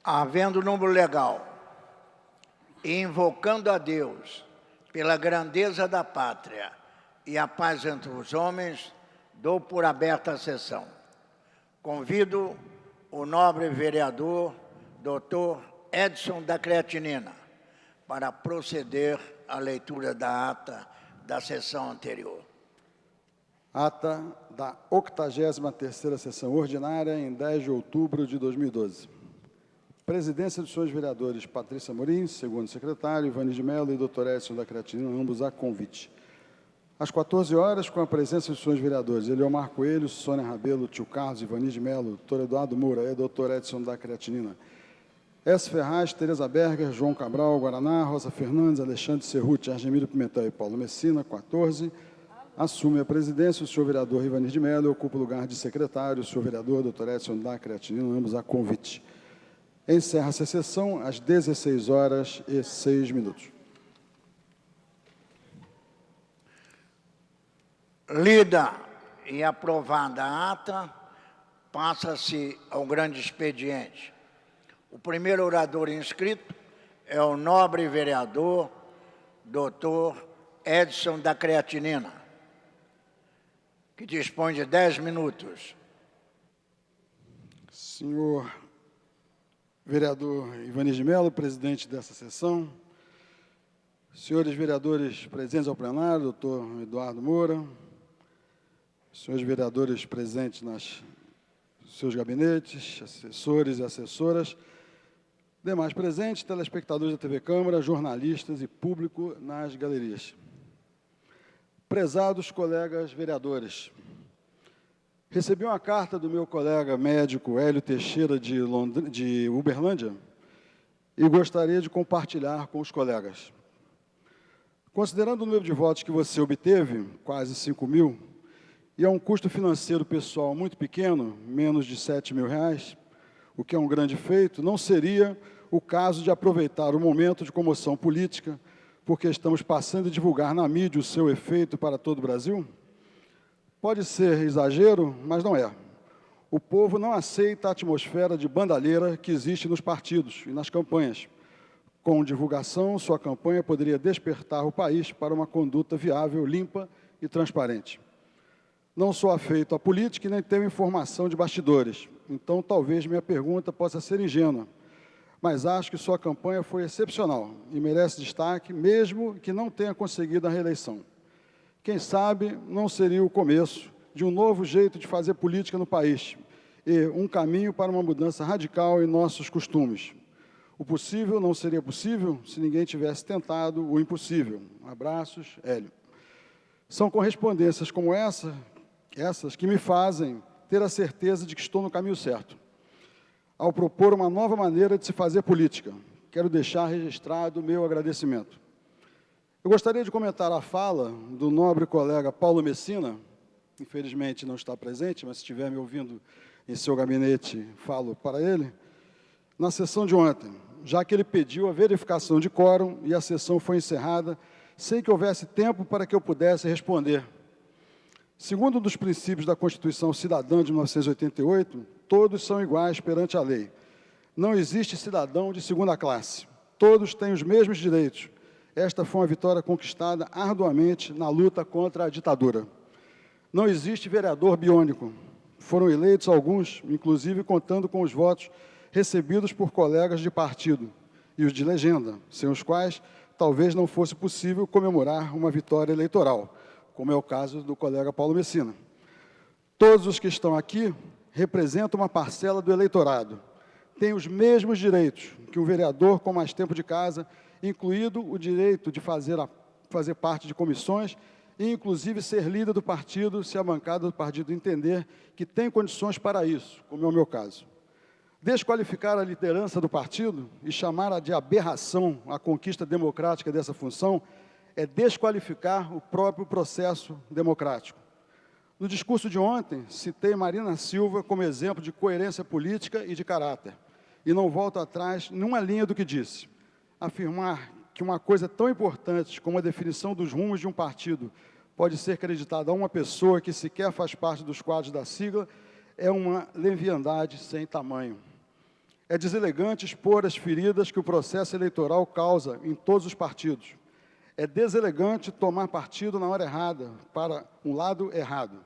Havendo número legal e invocando a Deus pela grandeza da pátria e a paz entre os homens, dou por aberta a sessão. Convido o nobre vereador, doutor Edson da Creatinina, para proceder à leitura da ata da sessão anterior. Ata da 83ª Sessão Ordinária, em 10 de outubro de 2012. Presidência dos senhores vereadores Patrícia Amorim, segundo secretário, Ivani de Mello e Dr. Edson da Creatinina, ambos a convite. Às 14 horas, com a presença dos senhores vereadores Eliomar Coelho, Sônia Rabelo, Tio Carlos, Ivani de Mello, Dr. Eduardo Moura e Dr. Edson da Creatinina, S. Ferraz, Tereza Berger, João Cabral, Guaraná, Rosa Fernandes, Alexandre Cerruti, Argemiro Pimentel e Paulo Messina, 14, assume a presidência o senhor vereador Ivani de Mello e ocupa o lugar de secretário o senhor vereador Dr. Edson da Creatinina, ambos a convite. Encerra-se a sessão às 16h06. Lida e aprovada a ata, passa-se ao grande expediente. O primeiro orador inscrito é o nobre vereador, doutor Edson da Creatinina, que dispõe de 10 minutos. Senhor vereador Ivani de Mello, presidente dessa sessão, senhores vereadores presentes ao plenário, doutor Eduardo Moura, senhores vereadores presentes nos seus gabinetes, assessores e assessoras, demais presentes, telespectadores da TV Câmara, jornalistas e público nas galerias. Prezados colegas vereadores, recebi uma carta do meu colega médico Hélio Teixeira de Uberlândia e gostaria de compartilhar com os colegas. Considerando o número de votos que você obteve, quase 5.000, e é um custo financeiro pessoal muito pequeno, menos de R$7.000, o que é um grande feito, não seria o caso de aproveitar o momento de comoção política, porque estamos passando a divulgar na mídia o seu efeito para todo o Brasil? Pode ser exagero, mas não é. O povo não aceita a atmosfera de bandalheira que existe nos partidos e nas campanhas. Com divulgação, sua campanha poderia despertar o país para uma conduta viável, limpa e transparente. Não sou afeito à política e nem tenho informação de bastidores, então talvez minha pergunta possa ser ingênua, mas acho que sua campanha foi excepcional e merece destaque, mesmo que não tenha conseguido a reeleição. Quem sabe não seria o começo de um novo jeito de fazer política no país e um caminho para uma mudança radical em nossos costumes. O possível não seria possível se ninguém tivesse tentado o impossível. Abraços, Hélio. São correspondências como essas que me fazem ter a certeza de que estou no caminho certo. Ao propor uma nova maneira de se fazer política, quero deixar registrado o meu agradecimento. Eu gostaria de comentar a fala do nobre colega Paulo Messina, infelizmente não está presente, mas se estiver me ouvindo em seu gabinete, falo para ele, na sessão de ontem, já que ele pediu a verificação de quórum e a sessão foi encerrada sem que houvesse tempo para que eu pudesse responder. Segundo um dos princípios da Constituição Cidadã de 1988, todos são iguais perante a lei. Não existe cidadão de segunda classe. Todos têm os mesmos direitos. Esta foi uma vitória conquistada arduamente na luta contra a ditadura. Não existe vereador biônico. Foram eleitos alguns, inclusive contando com os votos recebidos por colegas de partido e os de legenda, sem os quais talvez não fosse possível comemorar uma vitória eleitoral, como é o caso do colega Paulo Messina. Todos os que estão aqui representam uma parcela do eleitorado. Têm os mesmos direitos que um vereador com mais tempo de casa, incluído o direito de fazer parte de comissões e, inclusive, ser líder do partido, se a bancada do partido entender que tem condições para isso, como é o meu caso. Desqualificar a liderança do partido e chamar de aberração a conquista democrática dessa função é desqualificar o próprio processo democrático. No discurso de ontem, citei Marina Silva como exemplo de coerência política e de caráter, e não volto atrás numa linha do que disse. Afirmar que uma coisa tão importante como a definição dos rumos de um partido pode ser acreditada a uma pessoa que sequer faz parte dos quadros da sigla é uma leviandade sem tamanho. É deselegante expor as feridas que o processo eleitoral causa em todos os partidos. É deselegante tomar partido na hora errada, para um lado errado.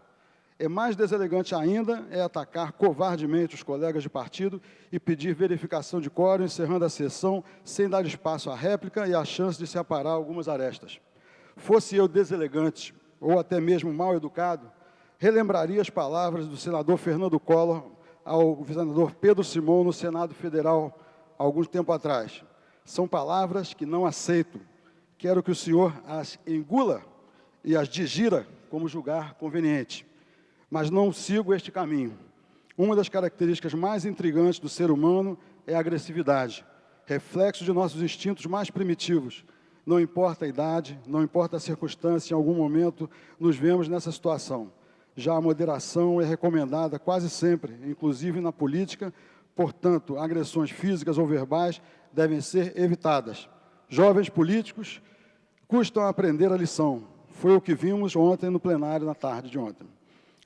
É mais deselegante ainda é atacar covardemente os colegas de partido e pedir verificação de quórum, encerrando a sessão sem dar espaço à réplica e à chance de se aparar algumas arestas. Fosse eu deselegante ou até mesmo mal educado, relembraria as palavras do senador Fernando Collor ao senador Pedro Simão no Senado Federal, há algum tempo atrás. São palavras que não aceito. Quero que o senhor as engula e as digira como julgar conveniente. Mas não sigo este caminho. Uma das características mais intrigantes do ser humano é a agressividade, reflexo de nossos instintos mais primitivos. Não importa a idade, não importa a circunstância, em algum momento nos vemos nessa situação. Já a moderação é recomendada quase sempre, inclusive na política, portanto, agressões físicas ou verbais devem ser evitadas. Jovens políticos custam a aprender a lição. Foi o que vimos ontem no plenário, na tarde de ontem.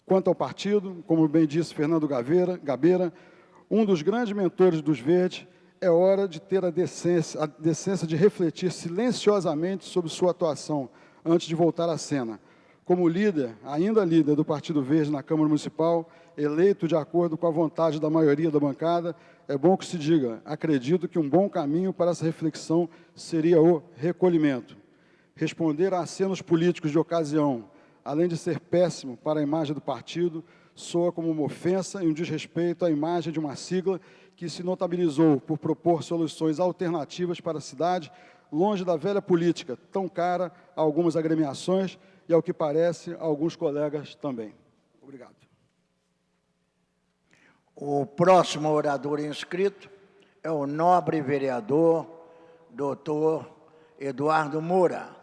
Quanto ao partido, como bem disse Fernando Gabeira, um dos grandes mentores dos Verdes, é hora de ter a decência de refletir silenciosamente sobre sua atuação antes de voltar à cena. Como líder, ainda líder do Partido Verde na Câmara Municipal, eleito de acordo com a vontade da maioria da bancada, é bom que se diga, acredito que um bom caminho para essa reflexão seria o recolhimento. Responder a acenos políticos de ocasião, além de ser péssimo para a imagem do partido, soa como uma ofensa e um desrespeito à imagem de uma sigla que se notabilizou por propor soluções alternativas para a cidade, longe da velha política, tão cara a algumas agremiações e, ao que parece, a alguns colegas também. Obrigado. O próximo orador inscrito é o nobre vereador, doutor Eduardo Moura,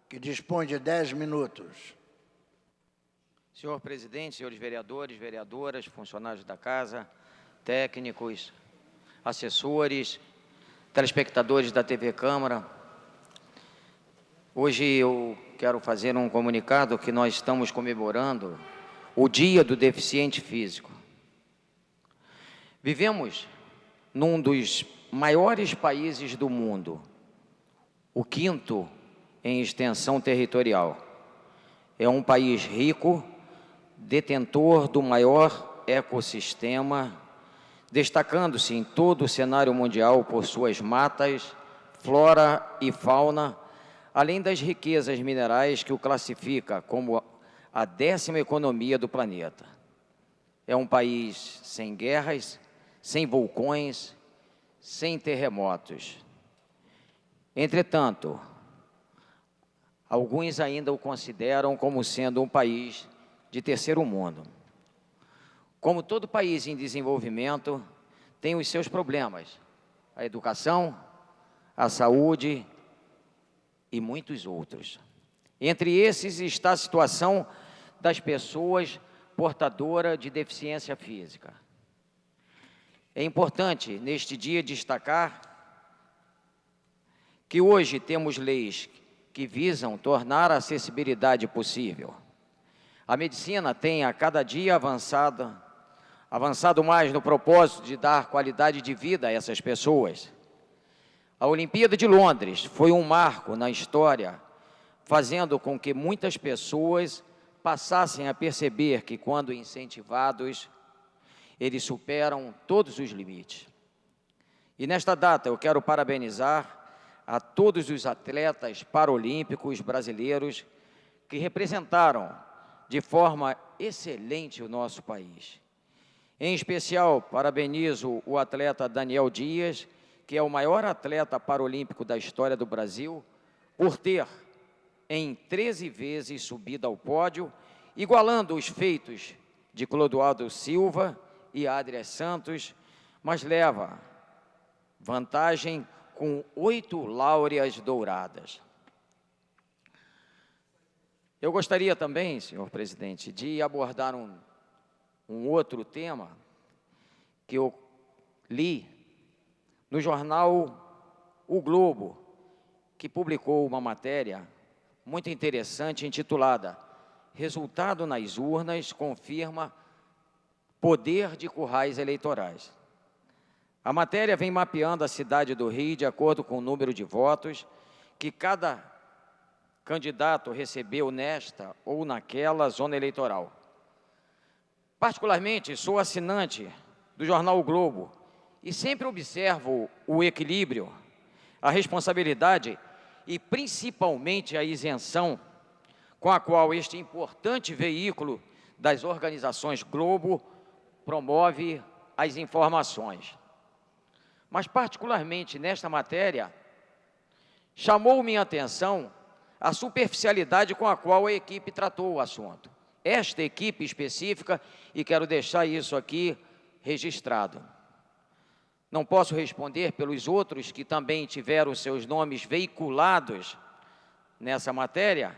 que dispõe de 10 minutos. Senhor presidente, senhores vereadores, vereadoras, funcionários da casa, técnicos, assessores, telespectadores da TV Câmara, hoje eu quero fazer um comunicado que nós estamos comemorando o Dia do Deficiente Físico. Vivemos num dos maiores países do mundo, o quinto em extensão territorial. É um país rico, detentor do maior ecossistema, destacando-se em todo o cenário mundial por suas matas, flora e fauna, além das riquezas minerais que o classifica como a 10ª economia do planeta. É um país sem guerras, sem vulcões, sem terremotos. Entretanto, alguns ainda o consideram como sendo um país de terceiro mundo. Como todo país em desenvolvimento, tem os seus problemas, a educação, a saúde e muitos outros. Entre esses está a situação das pessoas portadoras de deficiência física. É importante, neste dia, destacar que hoje temos leis que visam tornar a acessibilidade possível. A medicina tem a cada dia avançado mais no propósito de dar qualidade de vida a essas pessoas. A Olimpíada de Londres foi um marco na história, fazendo com que muitas pessoas passassem a perceber que, quando incentivados, eles superam todos os limites. E nesta data eu quero parabenizar a todos os atletas paralímpicos brasileiros que representaram de forma excelente o nosso país. Em especial, parabenizo o atleta Daniel Dias, que é o maior atleta paralímpico da história do Brasil, por ter, em 13 vezes, subido ao pódio, igualando os feitos de Clodoaldo Silva e Adrias Santos, mas leva vantagem com 8 láureas douradas. Eu gostaria também, senhor presidente, de abordar um outro tema que eu li no jornal O Globo, que publicou uma matéria muito interessante intitulada "Resultado nas urnas confirma poder de currais eleitorais". A matéria vem mapeando a cidade do Rio de acordo com o número de votos que cada candidato recebeu nesta ou naquela zona eleitoral. Particularmente, sou assinante do jornal O Globo e sempre observo o equilíbrio, a responsabilidade e principalmente a isenção com a qual este importante veículo das organizações Globo promove as informações. Mas, particularmente nesta matéria, chamou minha atenção a superficialidade com a qual a equipe tratou o assunto. Esta equipe específica, e quero deixar isso aqui registrado. Não posso responder pelos outros que também tiveram seus nomes veiculados nessa matéria,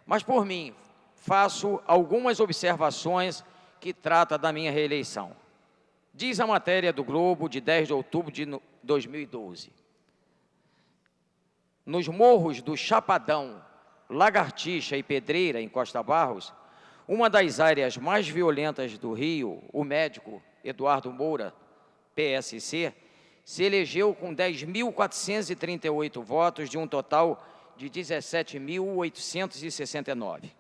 mas por mim faço algumas observações que tratam da minha reeleição. Diz a matéria do Globo de 10 de outubro de 2012. Nos morros do Chapadão, Lagartixa e Pedreira, em Costa Barros, uma das áreas mais violentas do Rio, o médico Eduardo Moura, PSC, se elegeu com 10.438 votos de um total de 17.869.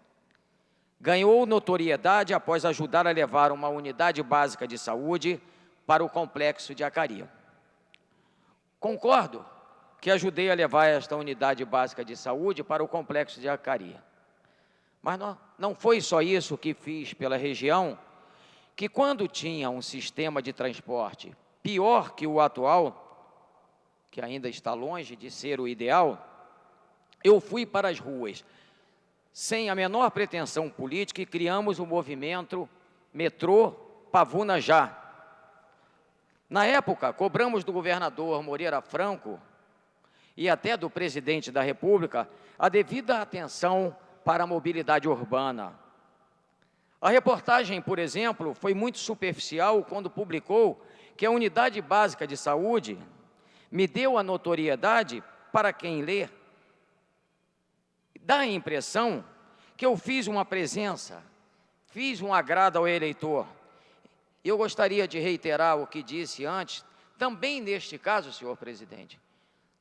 Ganhou notoriedade após ajudar a levar uma unidade básica de saúde para o complexo de Acari. Concordo que ajudei a levar esta unidade básica de saúde para o complexo de Acari. Mas não foi só isso que fiz pela região, que quando tinha um sistema de transporte pior que o atual, que ainda está longe de ser o ideal, eu fui para as ruas, sem a menor pretensão política, e criamos o movimento Metrô Pavuna Já. Na época, cobramos do governador Moreira Franco e até do presidente da República a devida atenção para a mobilidade urbana. A reportagem, por exemplo, foi muito superficial quando publicou que a unidade básica de saúde me deu a notoriedade para quem lê. Dá a impressão que eu fiz uma presença, fiz um agrado ao eleitor. Eu gostaria de reiterar o que disse antes, também neste caso, senhor presidente,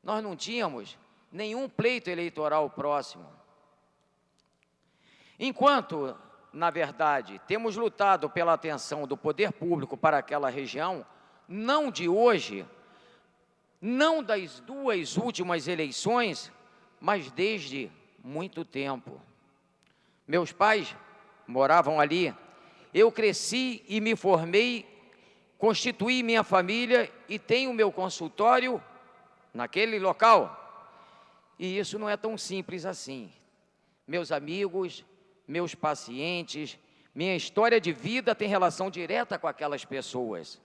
nós não tínhamos nenhum pleito eleitoral próximo. Enquanto, na verdade, temos lutado pela atenção do poder público para aquela região, não de hoje, não das duas últimas eleições, mas desde muito tempo. Meus pais moravam ali, eu cresci e me formei, constituí minha família e tenho meu consultório naquele local. E isso não é tão simples assim. Meus amigos, meus pacientes, minha história de vida tem relação direta com aquelas pessoas.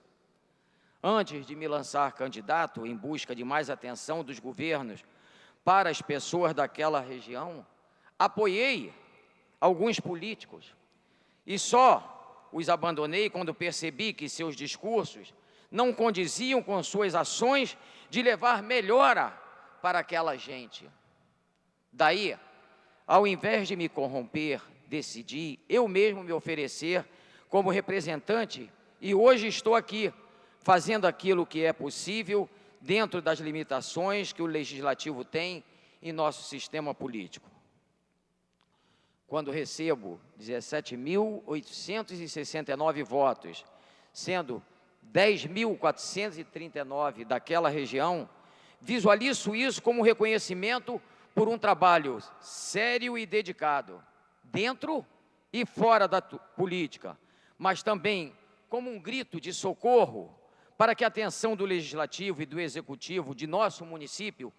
Antes de me lançar candidato em busca de mais atenção dos governos para as pessoas daquela região, apoiei alguns políticos e só os abandonei quando percebi que seus discursos não condiziam com suas ações de levar melhora para aquela gente. Daí, ao invés de me corromper, decidi eu mesmo me oferecer como representante e hoje estou aqui, fazendo aquilo que é possível dentro das limitações que o Legislativo tem em nosso sistema político. Quando recebo 17.869 votos, sendo 10.439 daquela região, visualizo isso como reconhecimento por um trabalho sério e dedicado, dentro e fora da política, mas também como um grito de socorro para que a atenção do Legislativo e do Executivo de nosso município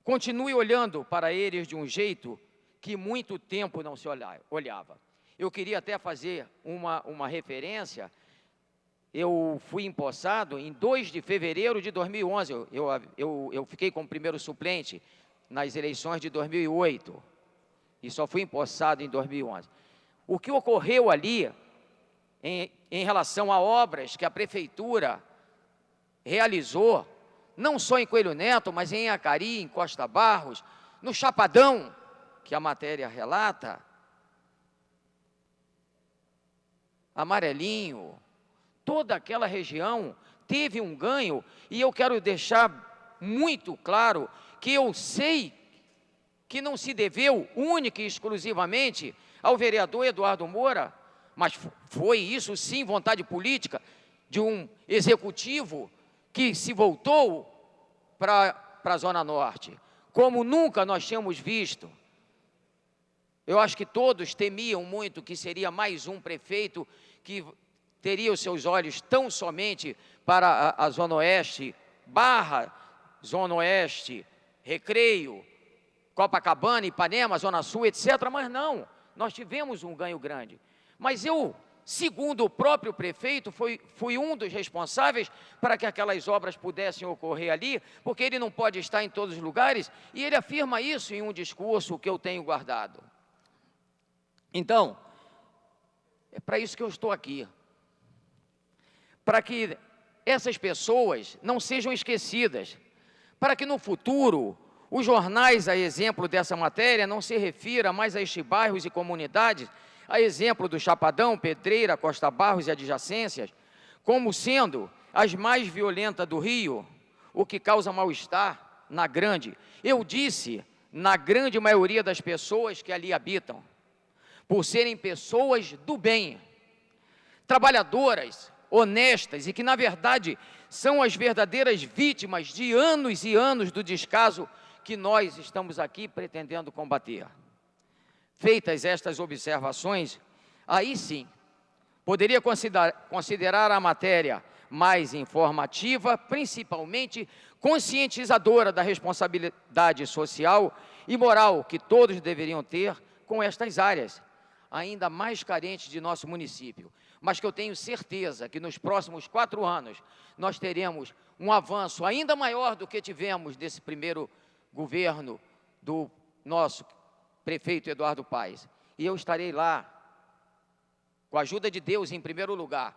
continue olhando para eles de um jeito que muito tempo não se olhava. Eu queria até fazer uma referência. Eu fui empossado em 2 de fevereiro de 2011. Eu fiquei como primeiro suplente nas eleições de 2008 e só fui empossado em 2011. O que ocorreu ali em relação a obras que a Prefeitura realizou, não só em Coelho Neto, mas em Acari, em Costa Barros, no Chapadão, que a matéria relata, Amarelinho, toda aquela região teve um ganho, e eu quero deixar muito claro que eu sei que não se deveu única e exclusivamente ao vereador Eduardo Moura, mas foi isso sim vontade política de um executivo que se voltou para a Zona Norte, como nunca nós tínhamos visto. Eu acho que todos temiam muito que seria mais um prefeito que teria os seus olhos tão somente para a Zona Oeste, Barra, Zona Oeste, Recreio, Copacabana, Ipanema, Zona Sul, etc. Mas não, nós tivemos um ganho grande. Mas eu, segundo o próprio prefeito, fui um dos responsáveis para que aquelas obras pudessem ocorrer ali, porque ele não pode estar em todos os lugares, e ele afirma isso em um discurso que eu tenho guardado. Então, é para isso que eu estou aqui, para que essas pessoas não sejam esquecidas, para que no futuro os jornais, a exemplo dessa matéria, não se refira mais a estes bairros e comunidades, a exemplo do Chapadão, Pedreira, Costa Barros e adjacências, como sendo as mais violentas do Rio, o que causa mal-estar na grande. Eu disse, na grande maioria das pessoas que ali habitam, por serem pessoas do bem, trabalhadoras, honestas e que, na verdade, são as verdadeiras vítimas de anos e anos do descaso que nós estamos aqui pretendendo combater. Feitas estas observações, aí sim, poderia considerar a matéria mais informativa, principalmente conscientizadora da responsabilidade social e moral que todos deveriam ter com estas áreas, ainda mais carentes de nosso município, mas que eu tenho certeza que nos próximos 4 anos nós teremos um avanço ainda maior do que tivemos desse primeiro governo do nosso prefeito Eduardo Paes. E eu estarei lá, com a ajuda de Deus em primeiro lugar,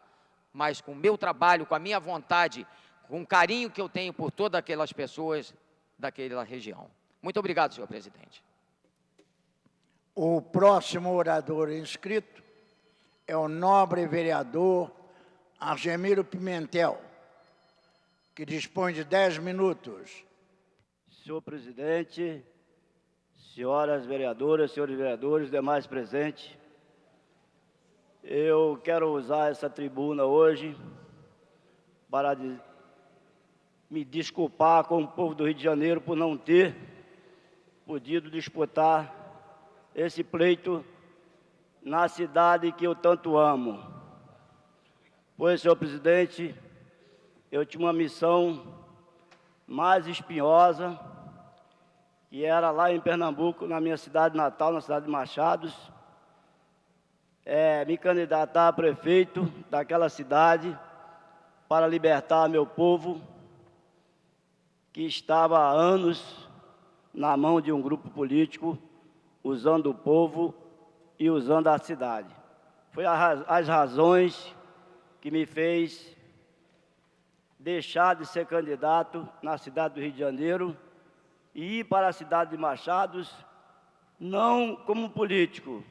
mas com o meu trabalho, com a minha vontade, com o carinho que eu tenho por todas aquelas pessoas daquela região. Muito obrigado, senhor presidente. O próximo orador inscrito é o nobre vereador Argemiro Pimentel, que dispõe de 10 minutos. Senhor presidente, senhoras vereadoras, senhores vereadores, demais presentes, eu quero usar essa tribuna hoje para me desculpar com o povo do Rio de Janeiro por não ter podido disputar esse pleito na cidade que eu tanto amo. Pois, senhor presidente, eu tinha uma missão mais espinhosa, que era lá em Pernambuco, na minha cidade natal, na cidade de Machados, me candidatar a prefeito daquela cidade para libertar meu povo, que estava há anos na mão de um grupo político, usando o povo e usando a cidade. Foi as razões que me fez deixar de ser candidato na cidade do Rio de Janeiro e ir para a cidade de Machados, não como político,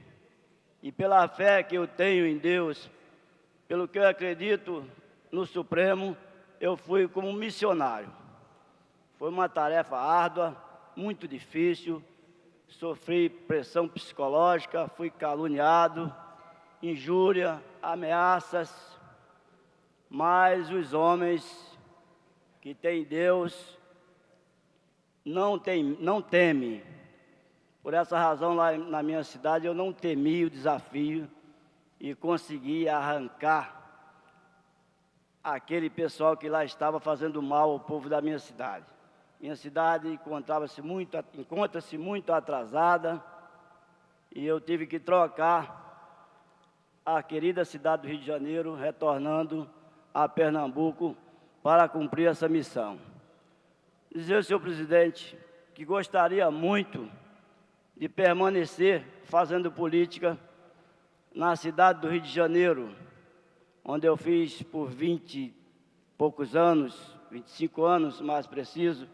e pela fé que eu tenho em Deus, pelo que eu acredito no Supremo, eu fui como missionário. Foi uma tarefa árdua, muito difícil, sofri pressão psicológica, fui caluniado, injúria, ameaças, mas os homens que têm Deus não temem. Por essa razão, lá na minha cidade, eu não temi o desafio e consegui arrancar aquele pessoal que lá estava fazendo mal ao povo da minha cidade. Minha cidade encontra-se muito atrasada e eu tive que trocar a querida cidade do Rio de Janeiro, retornando a Pernambuco para cumprir essa missão. Dizer ao senhor presidente que gostaria muito de permanecer fazendo política na cidade do Rio de Janeiro, onde eu fiz por 20 e poucos anos, 25 anos mais preciso,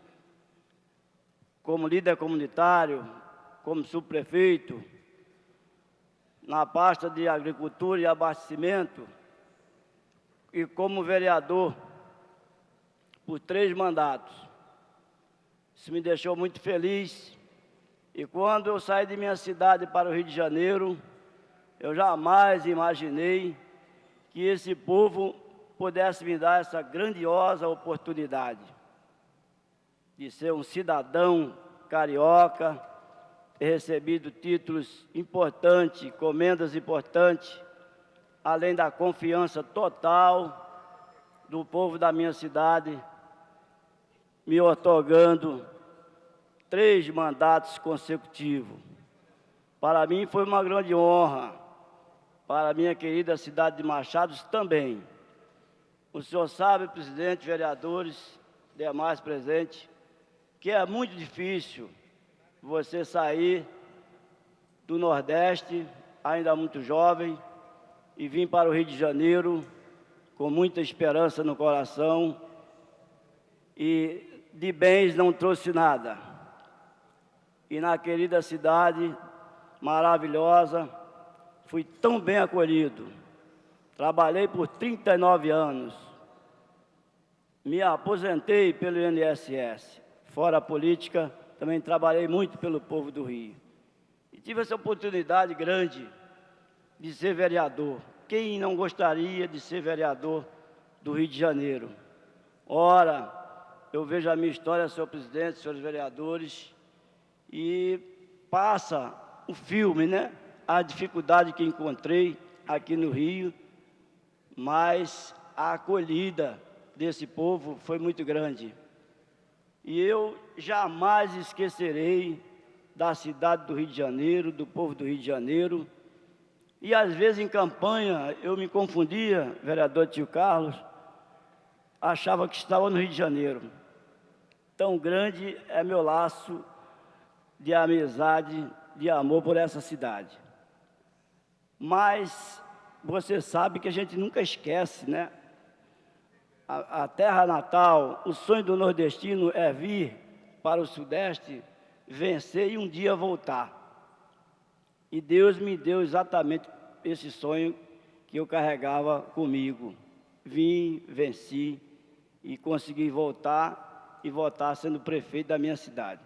como líder comunitário, como subprefeito, na pasta de agricultura e abastecimento, e como vereador por 3 mandatos. Isso me deixou muito feliz. E quando eu saí de minha cidade para o Rio de Janeiro, eu jamais imaginei que esse povo pudesse me dar essa grandiosa oportunidade de ser um cidadão carioca, ter recebido títulos importantes, comendas importantes, além da confiança total do povo da minha cidade, me otorgando 3 mandatos consecutivos. Para mim foi uma grande honra, para a minha querida cidade de Machados também. O senhor sabe, presidente, vereadores, demais presentes, que é muito difícil você sair do Nordeste, ainda muito jovem, e vir para o Rio de Janeiro com muita esperança no coração, e de bens não trouxe nada. E na querida cidade maravilhosa, fui tão bem acolhido. Trabalhei por 39 anos. Me aposentei pelo INSS. Fora a política, também trabalhei muito pelo povo do Rio. E tive essa oportunidade grande de ser vereador. Quem não gostaria de ser vereador do Rio de Janeiro? Ora, eu vejo a minha história, senhor presidente, senhores vereadores, e passa o filme, né? A dificuldade que encontrei aqui no Rio, mas a acolhida desse povo foi muito grande. E eu jamais esquecerei da cidade do Rio de Janeiro, do povo do Rio de Janeiro. E às vezes em campanha eu me confundia, vereador Tio Carlos, achava que estava no Rio de Janeiro. Tão grande é meu laço de amizade, de amor por essa cidade. Mas você sabe que a gente nunca esquece, né? A terra natal, o sonho do nordestino é vir para o Sudeste, vencer e um dia voltar. E Deus me deu exatamente esse sonho que eu carregava comigo. Vim, venci e consegui voltar e voltar sendo prefeito da minha cidade.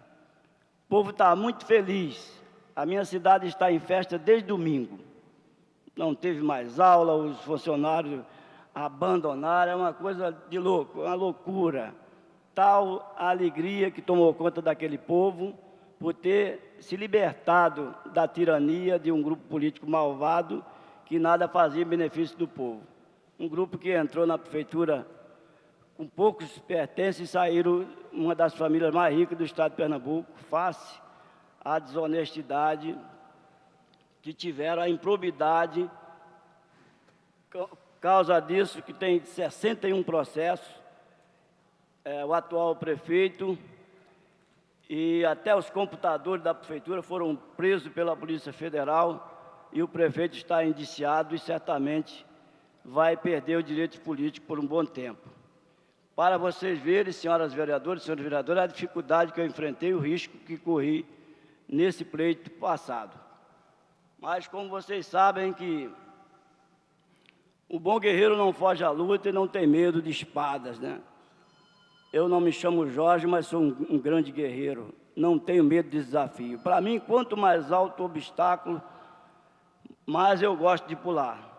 O povo está muito feliz. A minha cidade está em festa desde domingo. Não teve mais aula, os funcionários abandonaram, é uma coisa de louco, uma loucura. Tal a alegria que tomou conta daquele povo por ter se libertado da tirania de um grupo político malvado que nada fazia em benefício do povo. Um grupo que entrou na prefeitura com poucos pertences e saíram uma das famílias mais ricas do estado de Pernambuco, face à desonestidade que tiveram, a improbidade. Causa disso que tem 61 processos, o atual prefeito e até os computadores da prefeitura foram presos pela Polícia Federal e o prefeito está indiciado e certamente vai perder o direito político por um bom tempo. Para vocês verem, senhoras vereadoras e senhores vereadores, a dificuldade que eu enfrentei, o risco que corri nesse pleito passado. Mas como vocês sabem que o bom guerreiro não foge à luta e não tem medo de espadas, né? Eu não me chamo Jorge, mas sou um grande guerreiro. Não tenho medo de desafio. Para mim, quanto mais alto o obstáculo, mais eu gosto de pular.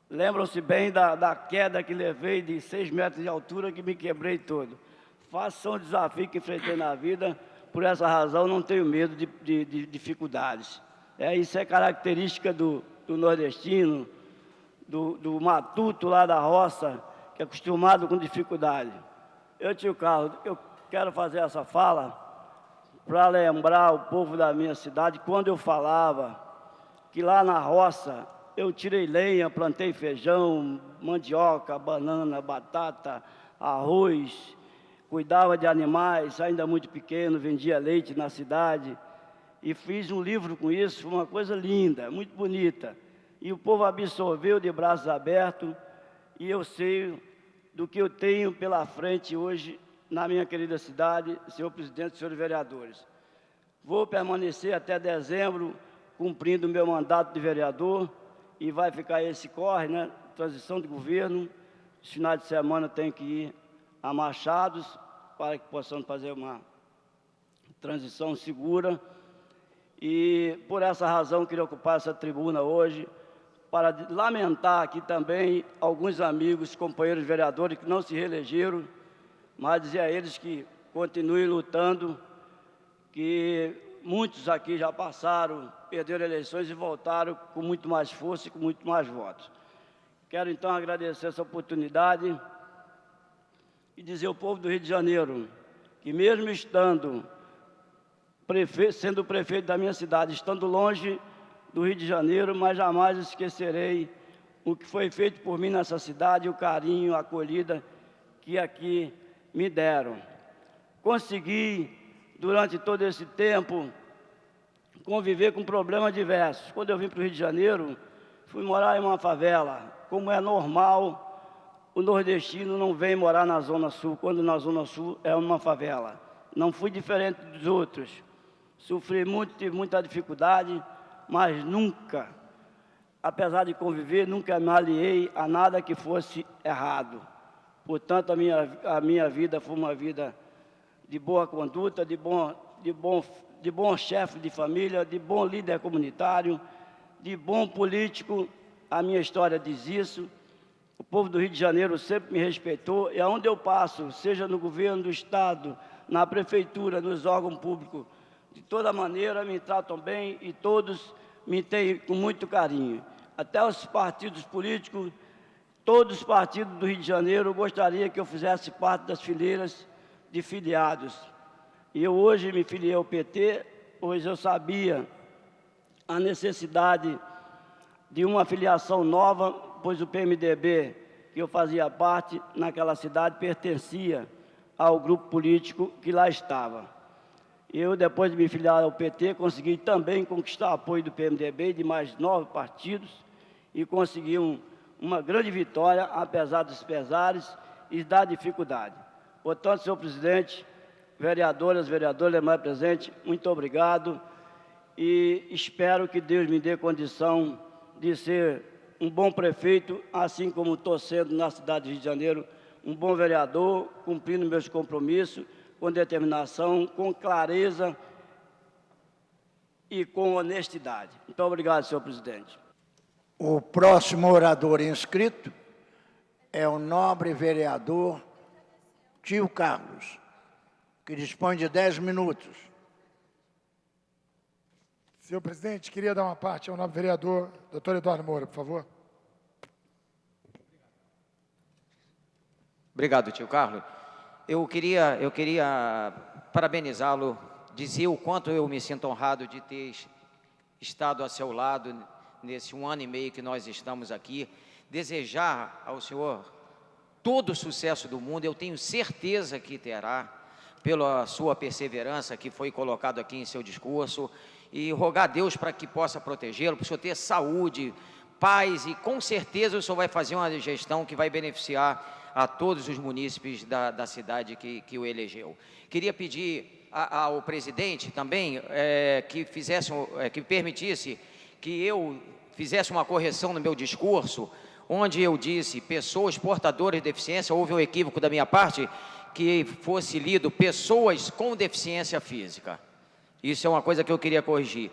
Lembram-se bem da queda que levei de 6 metros de altura, que me quebrei todo. Façam um desafio que enfrentei na vida, por essa razão não tenho medo de dificuldades. Isso é característica do nordestino, do matuto lá da roça, que é acostumado com dificuldade. Tio Carlos, eu quero fazer essa fala para lembrar o povo da minha cidade, quando eu falava que lá na roça eu tirei lenha, plantei feijão, mandioca, banana, batata, arroz, cuidava de animais, ainda muito pequeno, vendia leite na cidade, e fiz um livro com isso, foi uma coisa linda, muito bonita. E o povo absorveu de braços abertos, e eu sei do que eu tenho pela frente hoje na minha querida cidade, senhor presidente, senhores vereadores. Vou permanecer até dezembro cumprindo o meu mandato de vereador e vai ficar esse corre, né? Transição de governo. Os finais de semana tenho que ir a Machados, para que possamos fazer uma transição segura. E, por essa razão, queria ocupar essa tribuna hoje para lamentar aqui também alguns amigos, companheiros vereadores que não se reelegeram, mas dizer a eles que continuem lutando, que muitos aqui já passaram, perderam eleições e voltaram com muito mais força e com muito mais votos. Quero, então, agradecer essa oportunidade e dizer ao povo do Rio de Janeiro que, mesmo estando sendo prefeito da minha cidade, estando longe do Rio de Janeiro, mas jamais esquecerei o que foi feito por mim nessa cidade, o carinho, a acolhida que aqui me deram. Consegui, durante todo esse tempo, conviver com problemas diversos. Quando eu vim para o Rio de Janeiro, fui morar em uma favela. Como é normal, o nordestino não vem morar na Zona Sul, quando na Zona Sul é uma favela. Não fui diferente dos outros. Sofri muito, tive muita dificuldade, mas nunca, apesar de conviver, nunca me aliei a nada que fosse errado. Portanto, a minha vida foi uma vida de boa conduta, de bom chefe de família, de bom líder comunitário, de bom político. A minha história diz isso. O povo do Rio de Janeiro sempre me respeitou, e aonde eu passo, seja no governo do Estado, na prefeitura, nos órgãos públicos, de toda maneira me tratam bem e todos me têm com muito carinho. Até os partidos políticos, todos os partidos do Rio de Janeiro gostaria que eu fizesse parte das fileiras de filiados. E eu hoje me filiei ao PT, pois eu sabia a necessidade de uma filiação nova, pois o PMDB, que eu fazia parte naquela cidade, pertencia ao grupo político que lá estava. Eu, depois de me filiar ao PT, consegui também conquistar apoio do PMDB e de mais 9 partidos e consegui uma grande vitória, apesar dos pesares e da dificuldade. Portanto, senhor presidente, vereadoras, vereadores, demais presentes, muito obrigado e espero que Deus me dê condição de ser um bom prefeito, assim como estou sendo na cidade do Rio de Janeiro, um bom vereador, cumprindo meus compromissos, com determinação, com clareza e com honestidade. Muito obrigado, senhor presidente. O próximo orador inscrito é o nobre vereador Tio Carlos, que dispõe de 10 minutos. Senhor presidente, queria dar uma parte ao nobre vereador, doutor Eduardo Moura, por favor. Obrigado, tio Carlos. Eu queria parabenizá-lo, dizer o quanto eu me sinto honrado de ter estado a seu lado nesse 1 ano e meio que nós estamos aqui, desejar ao senhor todo o sucesso do mundo, eu tenho certeza que terá, pela sua perseverança que foi colocado aqui em seu discurso, e rogar a Deus para que possa protegê-lo, para o senhor ter saúde, paz, e com certeza o senhor vai fazer uma gestão que vai beneficiar a todos os munícipes da cidade que o elegeu. Queria pedir ao presidente também que permitisse que eu fizesse uma correção no meu discurso, onde eu disse pessoas portadoras de deficiência, houve um equívoco da minha parte, que fosse lido pessoas com deficiência física. Isso é uma coisa que eu queria corrigir.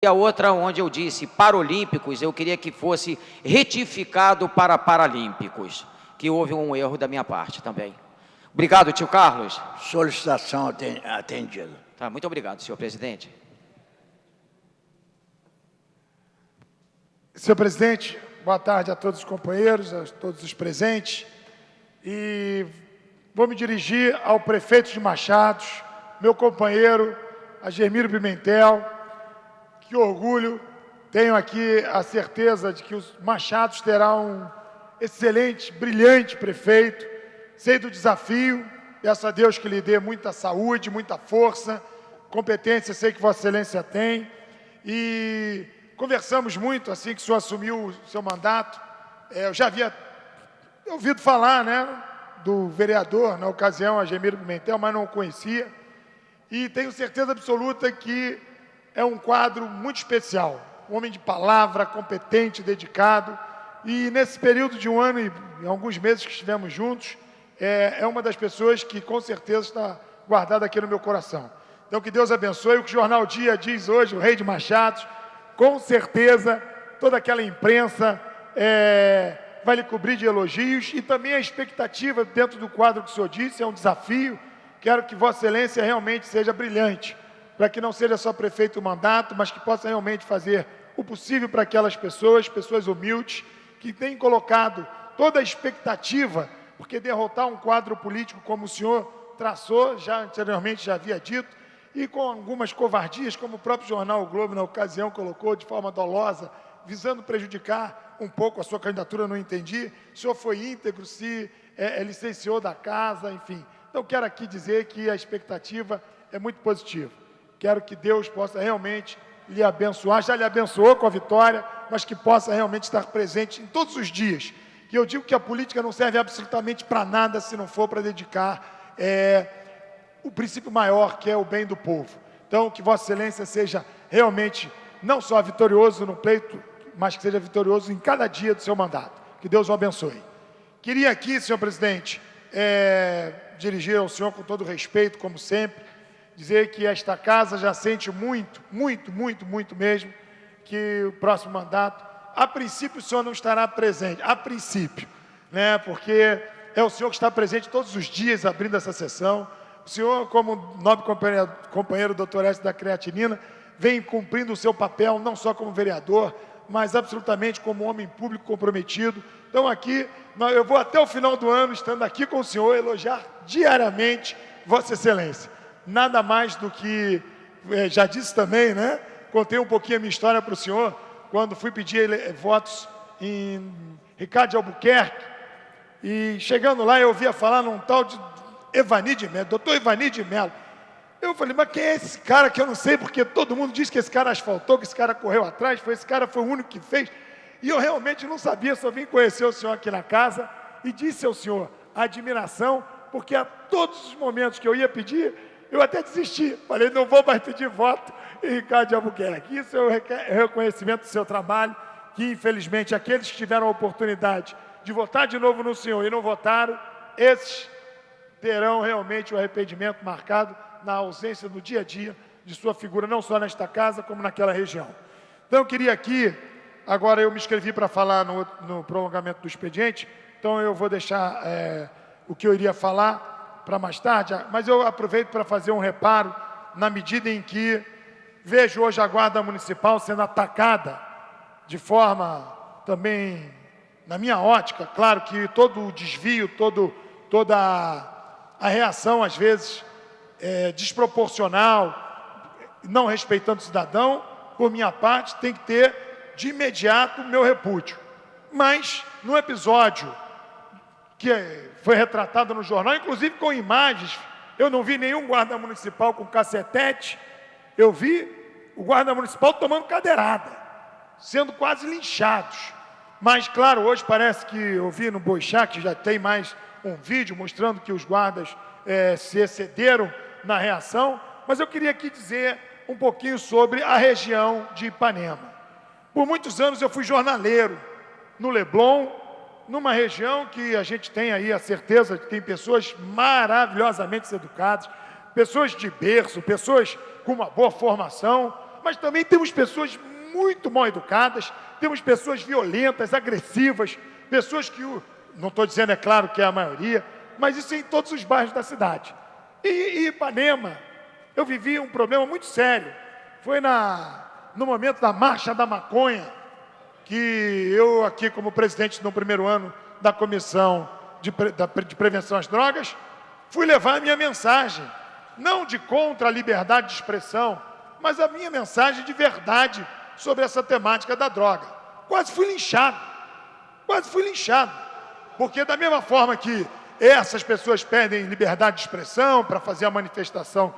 E a outra, onde eu disse paralímpicos, eu queria que fosse retificado para paralímpicos, que houve um erro da minha parte também. Obrigado, tio Carlos. Solicitação atendida. Tá, muito obrigado, senhor presidente. Senhor presidente, boa tarde a todos os companheiros, a todos os presentes. E vou me dirigir ao prefeito de Machados, meu companheiro, Agemiro Pimentel. Que orgulho, tenho aqui a certeza de que os Machados terá um excelente, brilhante prefeito. Sei do desafio, peço a Deus que lhe dê muita saúde, muita força, competência, sei que Vossa Excelência tem. E conversamos muito assim que o senhor assumiu o seu mandato. Eu já havia ouvido falar, né, do vereador, na ocasião, Agemiro Pimentel, mas não o conhecia. E tenho certeza absoluta que é um quadro muito especial. Um homem de palavra, competente, dedicado. E nesse período de 1 ano e alguns meses que estivemos juntos, é uma das pessoas que com certeza está guardada aqui no meu coração. Então, que Deus abençoe. O que o Jornal Dia diz hoje, o Rei de Machados, com certeza toda aquela imprensa vai lhe cobrir de elogios, e também a expectativa dentro do quadro que o senhor disse, é um desafio. Quero que Vossa Excelência realmente seja brilhante, para que não seja só prefeito o mandato, mas que possa realmente fazer o possível para aquelas pessoas humildes, que têm colocado toda a expectativa, porque derrotar um quadro político como o senhor traçou, já anteriormente já havia dito, e com algumas covardias, como o próprio jornal O Globo, na ocasião, colocou de forma dolosa, visando prejudicar um pouco a sua candidatura, eu não entendi. O senhor foi íntegro, se licenciou da casa, enfim. Então, quero aqui dizer que a expectativa é muito positiva. Quero que Deus possa realmente lhe abençoar, já lhe abençoou com a vitória, mas que possa realmente estar presente em todos os dias. Que eu digo que a política não serve absolutamente para nada se não for para dedicar o princípio maior, que é o bem do povo. Então, que Vossa Excelência seja realmente não só vitorioso no pleito, mas que seja vitorioso em cada dia do seu mandato. Que Deus o abençoe. Queria aqui, senhor presidente, dirigir ao senhor com todo respeito, como sempre, dizer que esta casa já sente muito mesmo que o próximo mandato, a princípio o senhor não estará presente, a princípio, né? Porque é o senhor que está presente todos os dias abrindo essa sessão. O senhor, como nobre companheiro doutor Écio da Creatinina, vem cumprindo o seu papel, não só como vereador, mas absolutamente como homem público comprometido. Então aqui, eu vou até o final do ano, estando aqui com o senhor, elogiar diariamente Vossa Excelência. Nada mais do que, já disse também, né? Contei um pouquinho a minha história para o senhor, quando fui pedir votos em Ricardo de Albuquerque, e chegando lá eu ouvia falar num tal de Evani de Mello, doutor Evani de Mello. Eu falei, mas quem é esse cara que eu não sei, porque todo mundo diz que esse cara asfaltou, que esse cara correu atrás, esse cara foi o único que fez. E eu realmente não sabia, só vim conhecer o senhor aqui na casa e disse ao senhor a admiração, porque a todos os momentos que eu ia pedir, eu até desisti. Falei, não vou mais pedir voto em Ricardo de Albuquerque. Isso é o reconhecimento do seu trabalho, que infelizmente aqueles que tiveram a oportunidade de votar de novo no senhor e não votaram, esses terão realmente o arrependimento marcado na ausência do dia a dia de sua figura, não só nesta casa, como naquela região. Então, eu queria aqui, agora eu me inscrevi para falar no prolongamento do expediente, então eu vou deixar o que eu iria falar para mais tarde, mas eu aproveito para fazer um reparo, na medida em que vejo hoje a Guarda Municipal sendo atacada de forma também, na minha ótica, claro que todo o desvio, toda a reação, às vezes, desproporcional, não respeitando o cidadão, por minha parte, tem que ter de imediato o meu repúdio. Mas, no episódio que foi retratado no jornal, inclusive com imagens, eu não vi nenhum guarda municipal com cacetete, eu vi o guarda municipal tomando cadeirada, sendo quase linchados. Mas, claro, hoje parece que eu vi no Boixá, que já tem mais um vídeo mostrando que os guardas se excederam na reação, mas eu queria aqui dizer um pouquinho sobre a região de Ipanema. Por muitos anos eu fui jornaleiro no Leblon, numa região que a gente tem aí a certeza que tem pessoas maravilhosamente educadas, pessoas de berço, pessoas com uma boa formação, mas também temos pessoas muito mal educadas, temos pessoas violentas, agressivas, pessoas que, não estou dizendo, é claro que é a maioria, mas isso é em todos os bairros da cidade. E Ipanema, eu vivi um problema muito sério. Foi no momento da Marcha da Maconha, que eu aqui como presidente no primeiro ano da Comissão de Prevenção às Drogas, fui levar a minha mensagem, não de contra a liberdade de expressão, mas a minha mensagem de verdade sobre essa temática da droga. Quase fui linchado, porque da mesma forma que essas pessoas pedem liberdade de expressão para fazer a manifestação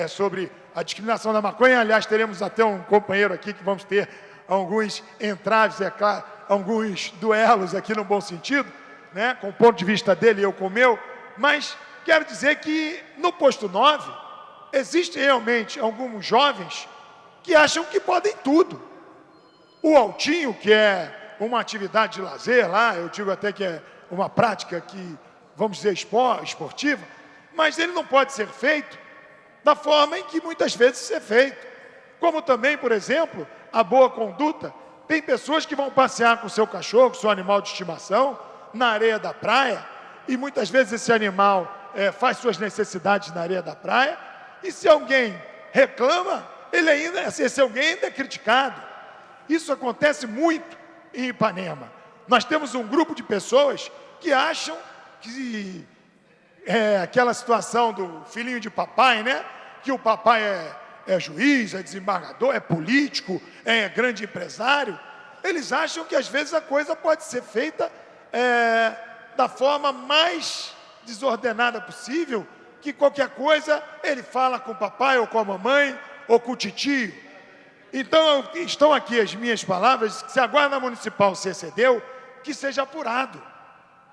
sobre a discriminação da maconha. Aliás, teremos até um companheiro aqui que vamos ter alguns entraves, é claro, alguns duelos aqui no bom sentido, né, com o ponto de vista dele e eu com o meu, mas quero dizer que no posto 9 existem realmente alguns jovens que acham que podem tudo. O altinho, que é uma atividade de lazer lá, eu digo até que é uma prática que vamos dizer, esportiva, mas ele não pode ser feito da forma em que muitas vezes é feito. Como também, por exemplo, a boa conduta. Tem pessoas que vão passear com o seu cachorro, com o seu animal de estimação, na areia da praia, e muitas vezes esse animal faz suas necessidades na areia da praia, e se alguém reclama, esse alguém ainda é criticado. Isso acontece muito em Ipanema. Nós temos um grupo de pessoas que acham que aquela situação do filhinho de papai, né? Que o papai é juiz, é desembargador, é político, é grande empresário. Eles acham que às vezes a coisa pode ser feita da forma mais desordenada possível, que qualquer coisa ele fala com o papai ou com a mamãe ou com o titio. Então estão aqui as minhas palavras, que se a Guarda Municipal se excedeu, que seja apurado,